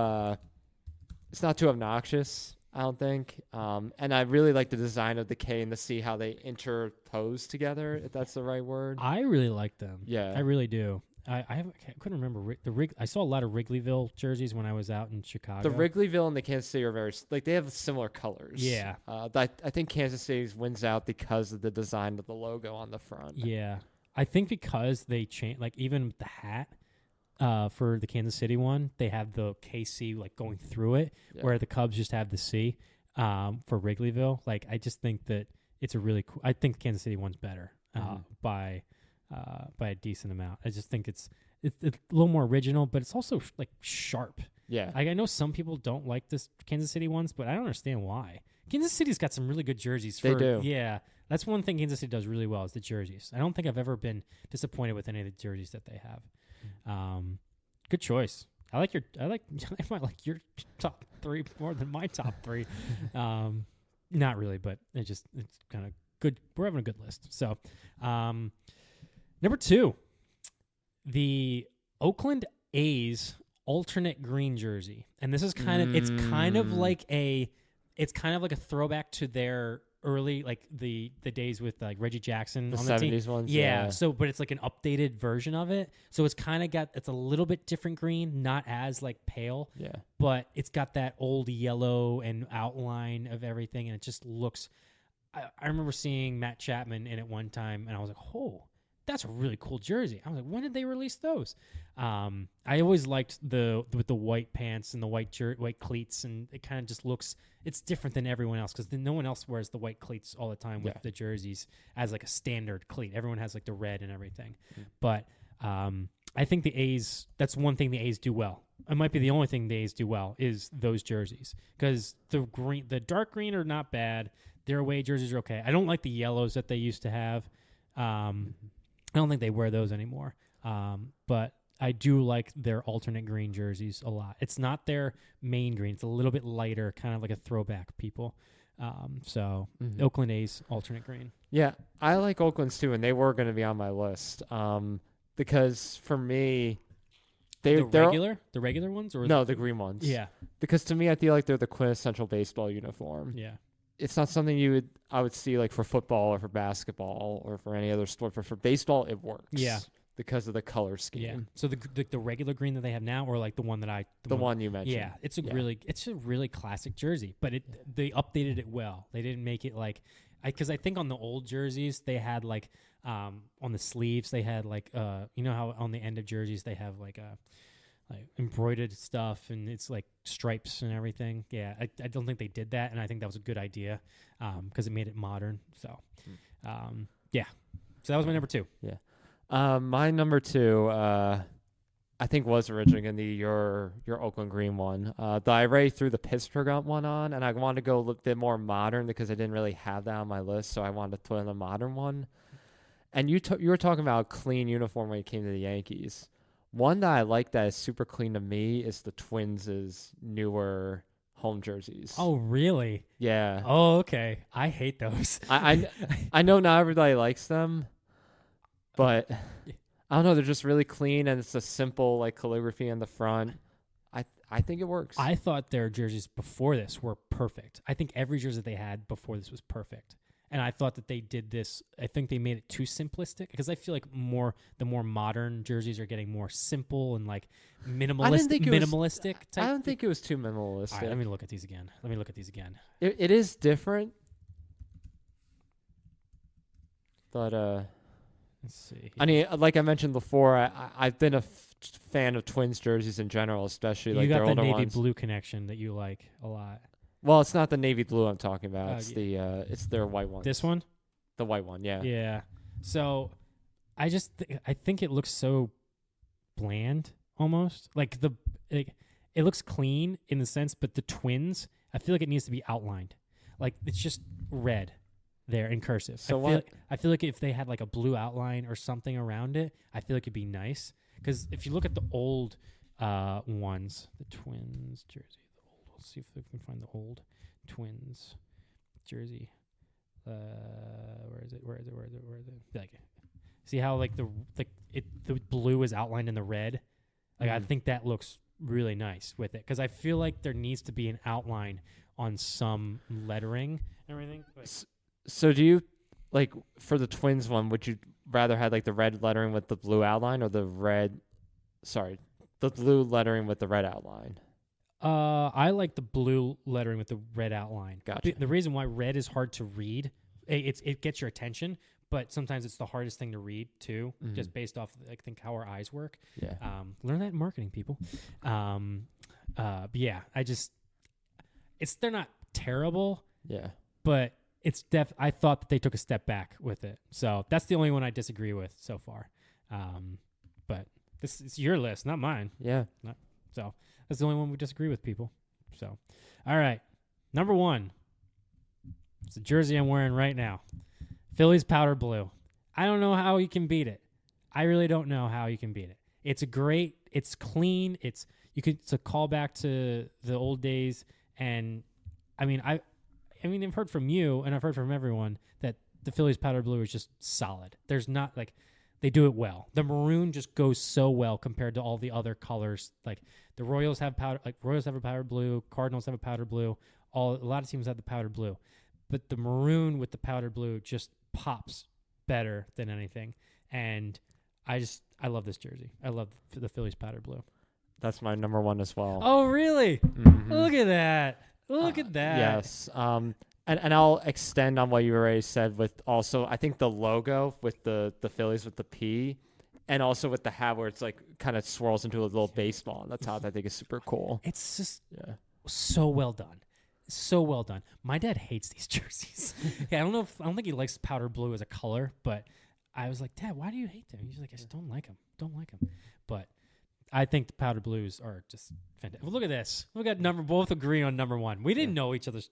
obnoxious, I don't think. And I really like the design of the K and the C, how they interpose together, if that's the right word. I really like them. Yeah. I really do. I couldn't remember I saw a lot of Wrigleyville jerseys when I was out in Chicago. The Wrigleyville and the Kansas City are very they have similar colors. Yeah. I think Kansas City wins out because of the design of the logo on the front. Yeah. I think because they changed, like even the hat. For the Kansas City one, they have the KC like going through it, where the Cubs just have the C for Wrigleyville. Like, I just think that it's a really cool. I think the Kansas City one's better by a decent amount. I just think it's a little more original, but it's also like sharp. Yeah, like I know some people don't like this Kansas City ones, but I don't understand why. Kansas City's got some really good jerseys. They do. Yeah, that's one thing Kansas City does really well is the jerseys. I don't think I've ever been disappointed with any of the jerseys that they have. Good choice. I might like your top 3 more than my top 3. Not really, but it's kind of good. We're having a good list. So, number 2, the Oakland A's alternate green jersey, and this is it's kind of like a throwback to their early, like the days with like Reggie Jackson the on the 70s team. ones. Yeah. So, but it's like an updated version of it. So it's kind of it's a little bit different green, not as like pale. Yeah. But it's got that old yellow and outline of everything, and it just looks. I remember seeing Matt Chapman in it one time, and I was like, oh, that's a really cool jersey. I was like, when did they release those? I always liked with the white pants and the white cleats, and it kind of just looks, it's different than everyone else because no one else wears the white cleats all the time with the jerseys as like a standard cleat. Everyone has like the red and everything. But I think the A's, that's one thing the A's do well. It might be the only thing the A's do well is those jerseys, because the dark green are not bad. Their away jerseys are okay. I don't like the yellows that they used to have. I don't think they wear those anymore. But I do like their alternate green jerseys a lot. It's not their main green. It's a little bit lighter, kind of like a throwback, people. So Oakland A's alternate green. Yeah, I like Oakland's too, and they were going to be on my list. Because for me, they're the regular ones, or no, the green ones. Yeah. Because to me, I feel like they're the quintessential baseball uniform. Yeah. It's not something I would see like for football or for basketball or for any other sport, but for baseball, it works. Yeah. Because of the color scheme. Yeah. So the regular green that they have now, or like the one that the one you mentioned. Yeah, it's a really classic jersey, but they updated it well. They didn't make it like, because I think on the old jerseys they had like on the sleeves they had like you know how on the end of jerseys they have like embroidered stuff and it's like stripes and everything. Yeah, I don't think they did that, and I think that was a good idea because it made it modern. So yeah, so that was my number 2. Yeah. My number 2, I think was originally going to be your Oakland Green one. I already threw the Pittsburgh one on, and I wanted to go a little bit more modern because I didn't really have that on my list, so I wanted to put in a modern one. And you were talking about a clean uniform when you came to the Yankees. One that I like that is super clean to me is the Twins' newer home jerseys. Oh, really? Yeah. Oh, okay. I hate those. I know not everybody likes them, but I don't know. They're just really clean, and it's a simple like calligraphy in the front. I think it works. I thought their jerseys before this were perfect. I think every jersey they had before this was perfect. And I thought that they did this. I think they made it too simplistic because I feel like the more modern jerseys are getting more simple and like minimalistic type. I don't think it was too minimalistic. All right, let me look at these again. It is different, but let's see. I mean, like I mentioned before, I've been a fan of Twins jerseys in general, especially like their older ones. You got the navy blue connection that you like a lot. Well, it's not the navy blue I'm talking about. It's their white one. This one? The white one, yeah. Yeah. So I think it looks so bland almost. Like it looks clean in the sense, but the Twins, I feel like it needs to be outlined. Like it's just red there in cursive. So I feel like if they had like a blue outline or something around it, I feel like it'd be nice. Because if you look at the old ones, the Twins jersey. Let's see if we can find the old Twins jersey. Where is it? Like, see how like the blue is outlined in the red. Like I think that looks really nice with it because I feel like there needs to be an outline on some lettering and everything. So do you like for the Twins one? Would you rather have like the red lettering with the blue outline or the blue lettering with the red outline? I like the blue lettering with the red outline. Gotcha. The reason why red is hard to read, it gets your attention, but sometimes it's the hardest thing to read too, just based off I think how our eyes work. Yeah. Learn that in marketing, people. But yeah, they're not terrible. Yeah. But I thought that they took a step back with it. So that's the only one I disagree with so far. But this is your list, not mine. Yeah. So that's the only one we disagree with, people. So, all right. Number 1. It's the jersey I'm wearing right now. Phillies powder blue. I don't know how you can beat it. I really don't know how you can beat it. It's clean. It's a callback to the old days. And I've heard from you and I've heard from everyone that the Phillies powder blue is just solid. There's not like, they do it well. The maroon just goes so well compared to all the other colors. Like the Royals have a powder blue, Cardinals have a powder blue. A lot of teams have the powder blue, but the maroon with the powder blue just pops better than anything. And I love this jersey. I love the Phillies powder blue. That's my number 1 as well. Oh, really? Mm-hmm. Look at that. Look at that. Yes. And I'll extend on what you already said with also, I think the logo with the Phillies with the P, and also with the hat where it's like kind of swirls into a little baseball. And that's how I think is super cool. It's just so well done. So well done. My dad hates these jerseys. I don't think he likes powder blue as a color, but I was like, Dad, why do you hate them? He's like, I just don't like them. But I think the powder blues are just fantastic. Well, look at this. We got both agree on number one. We didn't know each other's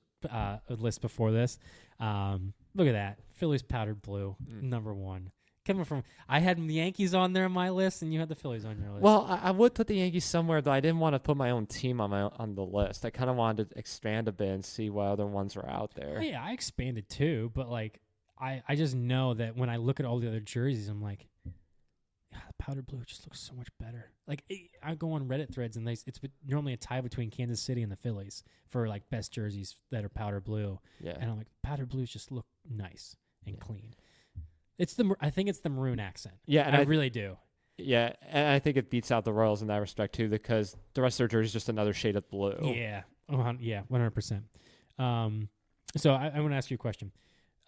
list before this. Look at that. Phillies powdered blue, number one. Coming from, I had the Yankees on there on my list, and you had the Phillies on your list. Well, I would put the Yankees somewhere, though I didn't want to put my own team on the list. I kind of wanted to expand a bit and see what other ones were out there. Oh, yeah, I expanded too, but like I just know that when I look at all the other jerseys, I'm like, the powder blue just looks so much better. Like I go on Reddit threads, and it's normally a tie between Kansas City and the Phillies for like best jerseys that are powder blue. Yeah, and I'm like, powder blues just look nice and clean. I think it's the maroon accent. Yeah, and I really do. Yeah, and I think it beats out the Royals in that respect too, because the rest of their jersey is just another shade of blue. Yeah, 100%. So I want to ask you a question.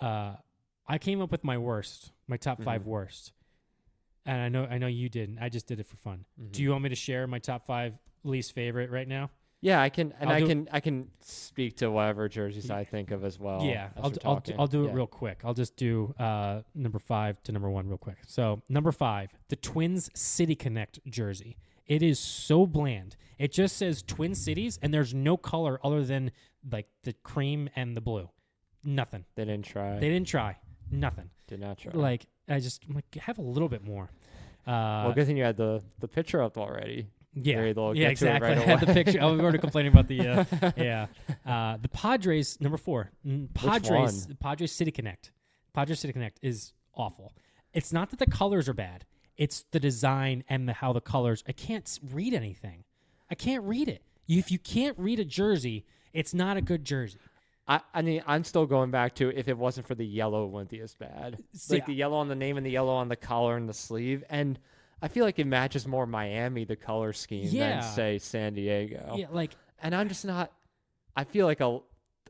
I came up with my top 5 worst, and I know you didn't. I just did it for fun. Mm-hmm. Do you want me to share my top 5 least favorite right now? Yeah, I can, and I can speak to whatever jerseys I think of as well. Yeah, I'll do it real quick. I'll just do number 5 to number 1 real quick. So number 5, the Twins City Connect jersey. It is so bland. It just says Twin Cities, and there's no color other than like the cream and the blue. Nothing. They didn't try. Nothing. Did not try. Like I'm like, have a little bit more. Well, good thing you had the picture up already. Yeah, exactly. Right I had the picture. I was already complaining about the the Padres number 4. Padres City Connect. Padres City Connect is awful. It's not that the colors are bad. It's the design and how the colors. I can't read anything. I can't read it. If you can't read a jersey, it's not a good jersey. I mean, I'm still going back to if it wasn't for the yellow, it wouldn't be as bad. Like the yellow on the name and the yellow on the collar and the sleeve, and I feel like it matches more Miami, the color scheme, than, say, San Diego. Yeah, and I'm just not – I feel like out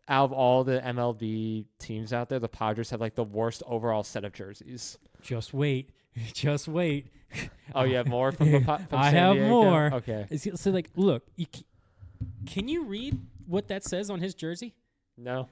of all the MLB teams out there, the Padres have, like, the worst overall set of jerseys. Just wait. Oh, you have more from San Diego? I have more. Okay. So, like, look, can you read what that says on his jersey?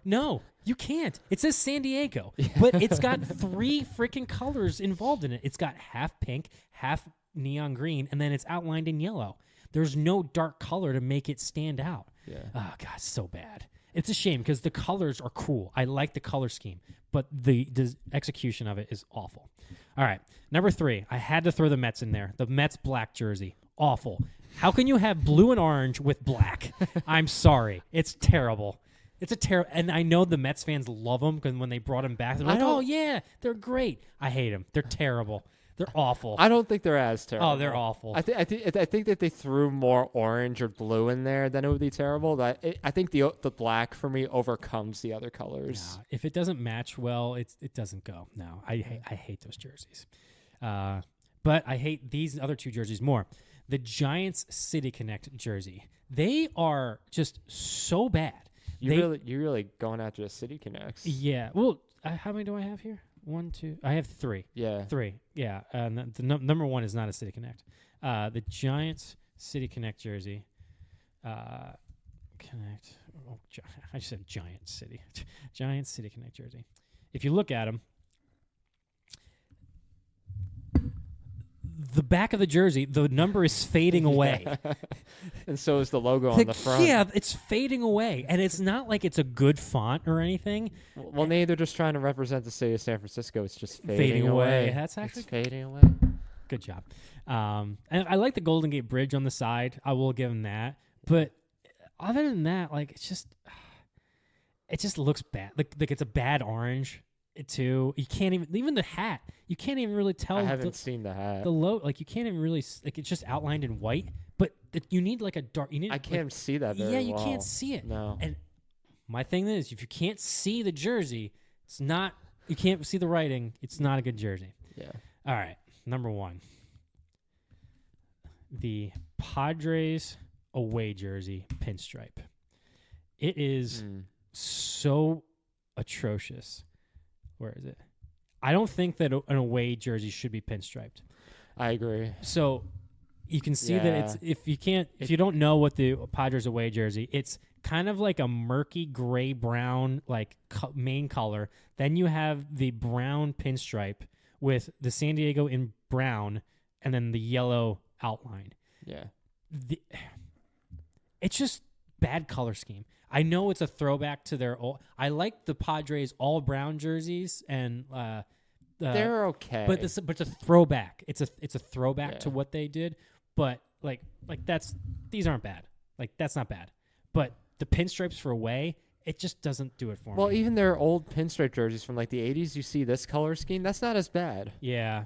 No, you can't. It says San Diego, but it's got 3 freaking colors involved in it. It's got half pink, half neon green, and then it's outlined in yellow. There's no dark color to make it stand out. Yeah. Oh, God, it's so bad. It's a shame because the colors are cool. I like the color scheme, but the execution of it is awful. All right, number 3. I had to throw the Mets in there. The Mets black jersey. Awful. How can you have blue and orange with black? I'm sorry. It's terrible. It's a terrible, and I know the Mets fans love them because when they brought him back, they're like, "Oh yeah, they're great." I hate them. They're terrible. They're awful. I don't think they're as terrible. Oh, they're awful. I think that if they threw more orange or blue in there, then it would be terrible. But I think the black for me overcomes the other colors. Yeah, if it doesn't match well, it doesn't go. No, I hate those jerseys. But I hate these other 2 jerseys more. The Giants City Connect jersey. They are just so bad. You're really going after the City Connects. Yeah. Well, how many do I have here? 1, 2. I have 3. Yeah. 3. Yeah. The number 1 is not a City Connect. The Giants City Connect jersey. Connect. Oh, I just said Giant City. Giants City Connect jersey. If you look at them, the back of the jersey, the number is fading away. And so is the logo on the front. Yeah, it's fading away. And it's not like it's a good font or anything. Well, maybe they're just trying to represent the city of San Francisco. It's just fading away. That's actually fading away. Good job. And I like the Golden Gate Bridge on the side. I will give them that. But other than that, like, it just looks bad. Like it's a bad orange. Too, you can't even the hat. You can't even really tell. I haven't seen the hat. The logo, like you can't even really like. It's just outlined in white, but you need like a dark. You need. I can't see that very well. Yeah, you can't see it. No. And my thing is, if you can't see the jersey, it's not. You can't see the writing. It's not a good jersey. Yeah. All right, number 1. The Padres away jersey pinstripe. It is so atrocious. Where is it? I don't think that an away jersey should be pinstriped. I agree. So you can see that if you don't know what the Padres away jersey, it's kind of like a murky gray brown like main color. Then you have the brown pinstripe with the San Diego in brown and then the yellow outline. Yeah. It's just bad color scheme. I know it's a throwback to their old. I like the Padres all brown jerseys and they're okay, but it's a throwback. It's a throwback to what they did. But like these aren't bad. Like that's not bad. But the pinstripes for away, it just doesn't do it for me. Well, even their old pinstripe jerseys from like the 80s, you see this color scheme. That's not as bad. Yeah,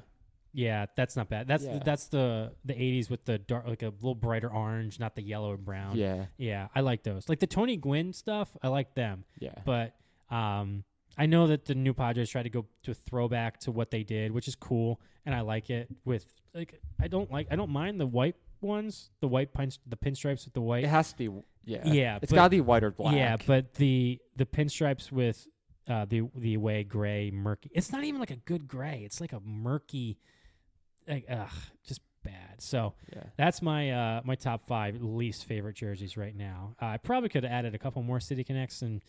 that's not bad. That's the 80s with the dark, like a little brighter orange, not the yellow and brown. Yeah, I like those. Like the Tony Gwynn stuff, I like them. Yeah, but I know that the new Padres try to go to a throwback to what they did, which is cool, and I like it. With like, I don't mind the white ones, the pinstripes with the white. It has to be. Yeah, it's got to be white or black. Yeah, but the pinstripes with the away gray murky. It's not even like a good gray. It's like a murky. Just bad. So that's my my top 5 least favorite jerseys right now. I probably could have added a couple more City Connects and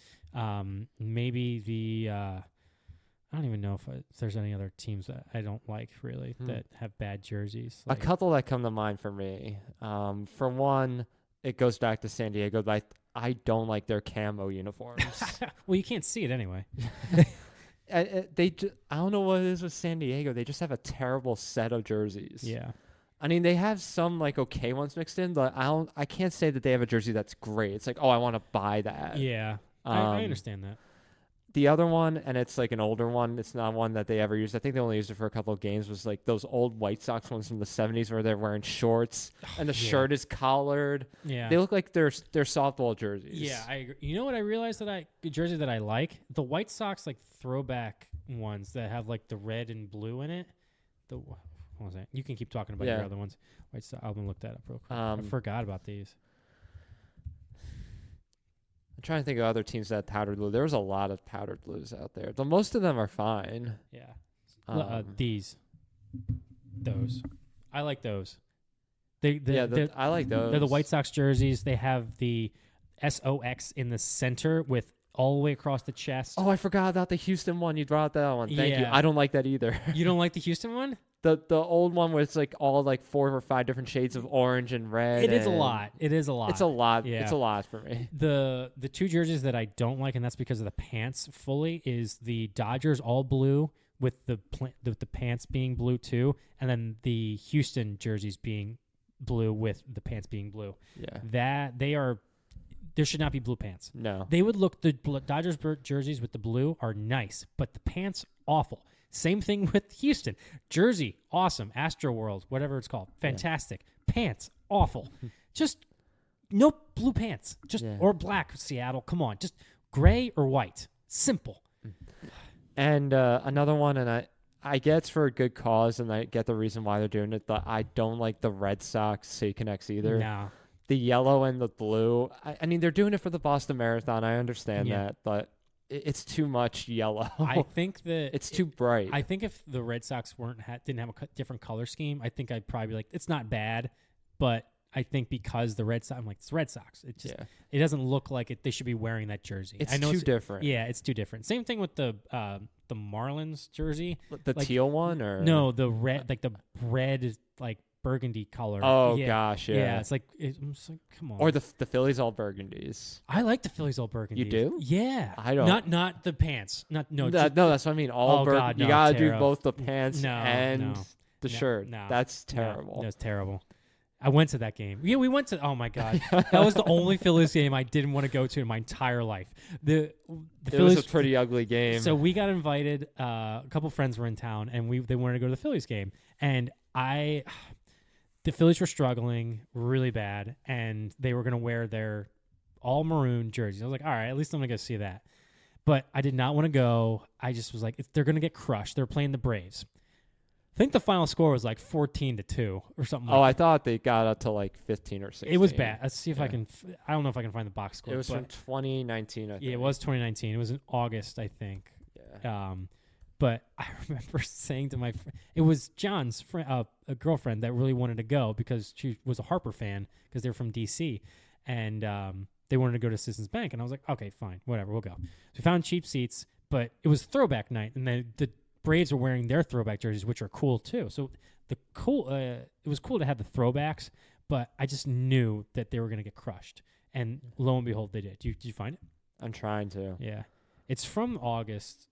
maybe the I don't even know if there's any other teams that I don't like really that have bad jerseys. Like, a couple that come to mind for me. For one, it goes back to San Diego. I don't like their camo uniforms. Well, you can't see it anyway. I don't know what it is with San Diego. They just have a terrible set of jerseys. Yeah. I mean, they have some like okay ones mixed in, but I can't say that they have a jersey that's great. It's like, oh, I want to buy that. Yeah. I understand that. The other one, and it's like an older one, it's not one that they ever used. I think they only used it for a couple of games, was like those old White Sox ones from the 70s where they're wearing shorts and the shirt is collared. Yeah. They look like they're softball jerseys. Yeah, I agree. You know what I realized the jersey that I like? The White Sox like throwback ones that have like the red and blue in it. What was that? You can keep talking about your other ones. White Sox. I'm gonna look that up real quick. I forgot about these. I'm trying to think of other teams that have powdered blue. There's a lot of powdered blues out there. But most of them are fine. Yeah. Those. I like those. I like those. They're the White Sox jerseys. They have the SOX in the center with all the way across the chest. Oh, I forgot about the Houston one. You brought that one. Thank you. I don't like that either. You don't like the Houston one? The old one where it's like all like 4 or 5 different shades of orange and red. It is a lot. It's a lot. Yeah. It's a lot for me. The 2 jerseys that I don't like, and that's because of the pants fully, is the Dodgers all blue with the pants being blue too, and then the Houston jerseys being blue with the pants being blue. Yeah. There should not be blue pants. No. They would look, the Dodgers jerseys with the blue are nice, but the pants, awful. Same thing with Houston. Jersey, awesome. Astro World, whatever it's called, fantastic. Yeah. Pants, awful. Just no blue pants. Or black, Seattle. Come on. Just gray or white. Simple. And another one, and I get it's for a good cause, and I get the reason why they're doing it, but I don't like the Red Sox City Connects either. No. The yellow and the blue. I mean, they're doing it for the Boston Marathon. I understand that, but it's too much yellow. I think that it's too bright. I think if the Red Sox didn't have a different color scheme, I think I'd probably be like, it's not bad, but I think because the Red Sox, I'm like, it's Red Sox. It just it doesn't look like it. They should be wearing that jersey. It's too different. Yeah, it's too different. Same thing with the Marlins jersey. The teal one, or no, the red, like the red is like burgundy color. Oh gosh, yeah. It's like come on. Or the Phillies all burgundies. I like the Phillies all burgundies. You do? Yeah. I don't. Not the pants. No, that's what I mean. All burgundy. God, no, you gotta terrible. do both the pants and the shirt. No, that's terrible. No, that's terrible. I went to that game. Yeah, we went to. Oh my God, that was the only Phillies game I didn't want to go to in my entire life. The Phillies was a pretty ugly game. So we got invited. A couple friends were in town, and they wanted to go to the Phillies game, and the Phillies were struggling really bad, and they were going to wear their all maroon jerseys. I was like, all right, at least I'm going to go see that. But I did not want to go. I just was like, they're going to get crushed. They're playing the Braves. think the final score was like 14-2 or something. I thought they got up to like 15 or 16. It was bad. Let's see if I can. I don't know if I can find the box score. It was from 2019. I think. Yeah, it was 2019. It was in August, I think. Yeah. But I remember saying to my friend, it was John's friend, a girlfriend that really wanted to go because she was a Harper fan because they're from DC, and they wanted to go to Citizens Bank, and I was like, okay, fine, whatever, we'll go. So we found cheap seats, but it was throwback night, and the Braves were wearing their throwback jerseys, which are cool too. So it was cool to have the throwbacks, but I just knew that they were going to get crushed, and lo and behold, they did. Did you find it? I'm trying to. Yeah, it's from August.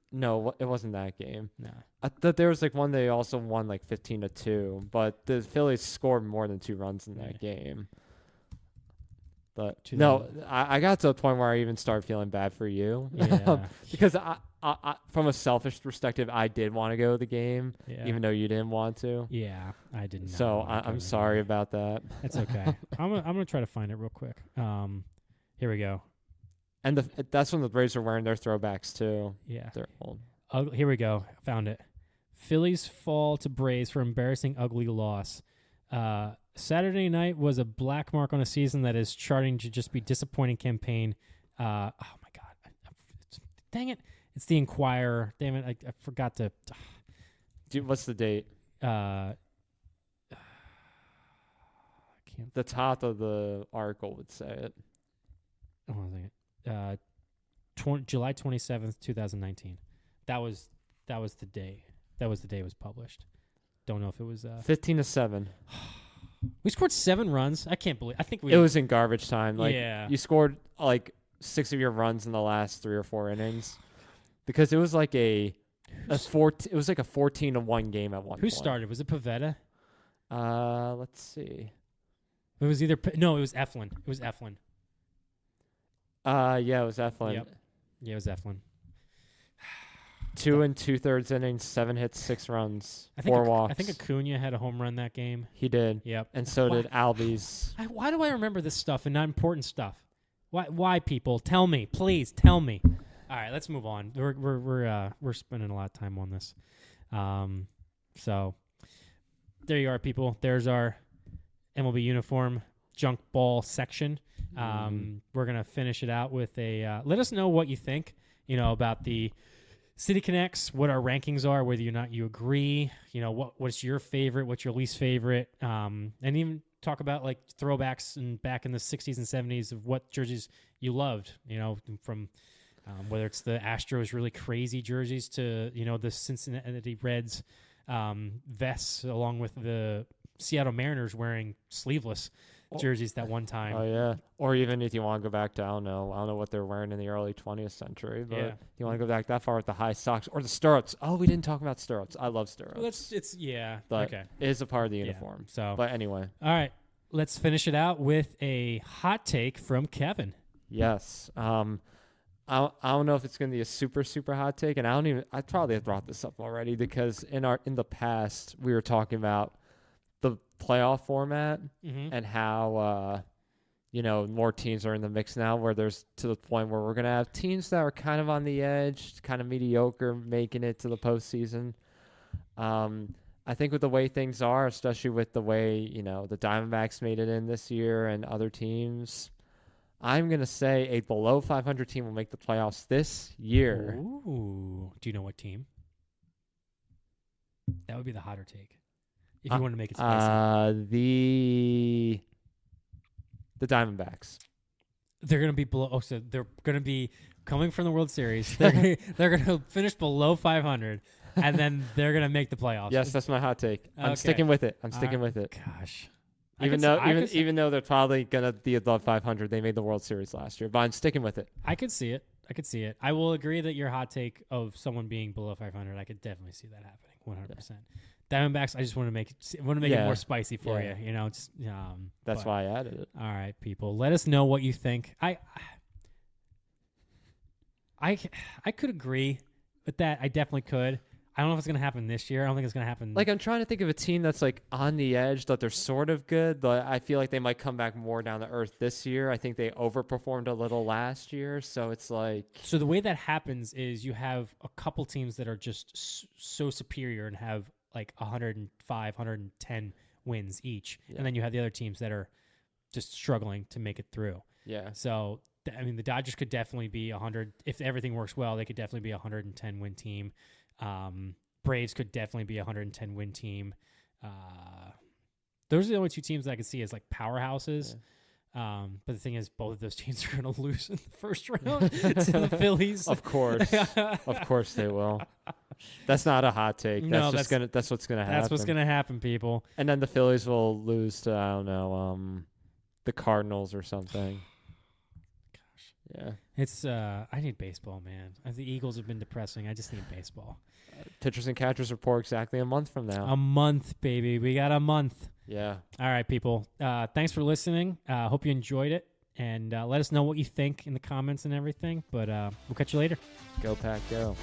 No, it wasn't that game. No. I thought there was like one they also won like 15-2, but the Phillies scored more than 2 runs in that game. But no, I got to a point where I even started feeling bad for you. Yeah. Because I, from a selfish perspective, I did want to go to the game, even though you didn't want to. Yeah, I didn't. So I'm sorry about that. That's okay. I'm gonna try to find it real quick. Here we go. And that's when the Braves were wearing their throwbacks too. Yeah. They're old. Here we go. Found it. Phillies fall to Braves for embarrassing, ugly loss. Saturday night was a black mark on a season that is charting to just be disappointing campaign. Oh my God. Dang it. It's the Inquirer. Damn it. I forgot to. Dude, what's the date? I can't. The top of the article would say it. Hold on a second. July 27th, 2019. That was the day. That was the day it was published. Don't know if it was 15-7. We scored 7 runs. I can't believe. I think it was in garbage time. Like you scored like 6 of your runs in the last 3 or 4 innings, because it was like it was like a 14-1 game at one point. Who started? Was it Pavetta? Let's see. It was either it was Eflin. It was Eflin. Yeah, it was Eflin. Yep. Yeah, it was Eflin. 2 2/3 innings, 7 hits, 6 runs, I think 4 walks. I think Acuna had a home run that game. He did. Yep. And so did Albies. Why do I remember this stuff and not important stuff? Why people? Tell me, please tell me. All right, let's move on. We're spending a lot of time on this. So there you are, people. There's our MLB uniform junk ball section. We're going to finish it out with a let us know what you think, about the City Connects, what our rankings are, whether or not you agree, what's your favorite, what's your least favorite, and even talk about like throwbacks and back in the 60s and 70s of what jerseys you loved, from whether it's the Astros really crazy jerseys to, the Cincinnati Reds vests, along with the Seattle Mariners wearing sleeveless jerseys that one time. Oh yeah, or even if you want to go back to I don't know what they're wearing in the early 20th century, but you want to go back that far with the high socks or the stirrups. Oh, we didn't talk about stirrups. I love stirrups. Well, but okay. It is a part of the uniform. So, but anyway, all right, let's finish it out with a hot take from Kevin. Yes. I don't know if it's going to be a super hot take, and I probably have brought this up already, because in the past we were talking about the playoff format and how more teams are in the mix now, where there's to the point where we're going to have teams that are kind of on the edge, kind of mediocre, making it to the postseason. I think with the way things are, especially with the way the Diamondbacks made it in this year and other teams, I'm going to say a below 500 team will make the playoffs this year. Ooh. Do you know what team? That would be the hotter take. If you want to make it spicy. The Diamondbacks. They're going to be below. Oh, so they're going to be coming from the World Series. They're going to finish below 500, and then they're going to make the playoffs. Yes, that's my hot take. I'm Okay. sticking with it. Gosh. Even though they're probably going to be above 500, they made the World Series last year, but I'm sticking with it. I could see it. I will agree that your hot take of someone being below 500, I could definitely see that happening 100%. Diamondbacks, I just want to make it more spicy for you. That's why I added it. All right, people, let us know what you think. I could agree with that. I definitely could. I don't know if it's going to happen this year. I don't think it's going to happen. Like, I'm trying to think of a team that's like on the edge, that they're sort of good, but I feel like they might come back more down to earth this year. I think they overperformed a little last year, so it's like. So the way that happens is you have a couple teams that are just so superior and have like 105, 110 wins each. Yeah. And then you have the other teams that are just struggling to make it through. Yeah. So, I mean, the Dodgers could definitely be 100. If everything works well, they could definitely be a 110 win team. Braves could definitely be a 110 win team. Those are the only two teams that I could see as like powerhouses. Yeah. But the thing is, both of those teams are going to lose in the first round to the Phillies. Of course. Of course they will. That's not a hot take. No, That's what's gonna happen. That's what's going to happen, people. And then the Phillies will lose to, I don't know, the Cardinals or something. Yeah. It's I need baseball, man. The Eagles have been depressing. I just need baseball. Pitchers and catchers report exactly a month from now. A month, baby. We got a month. Yeah. All right, people. Thanks for listening. Hope you enjoyed it. And let us know what you think in the comments and everything. But we'll catch you later. Go Pack, go.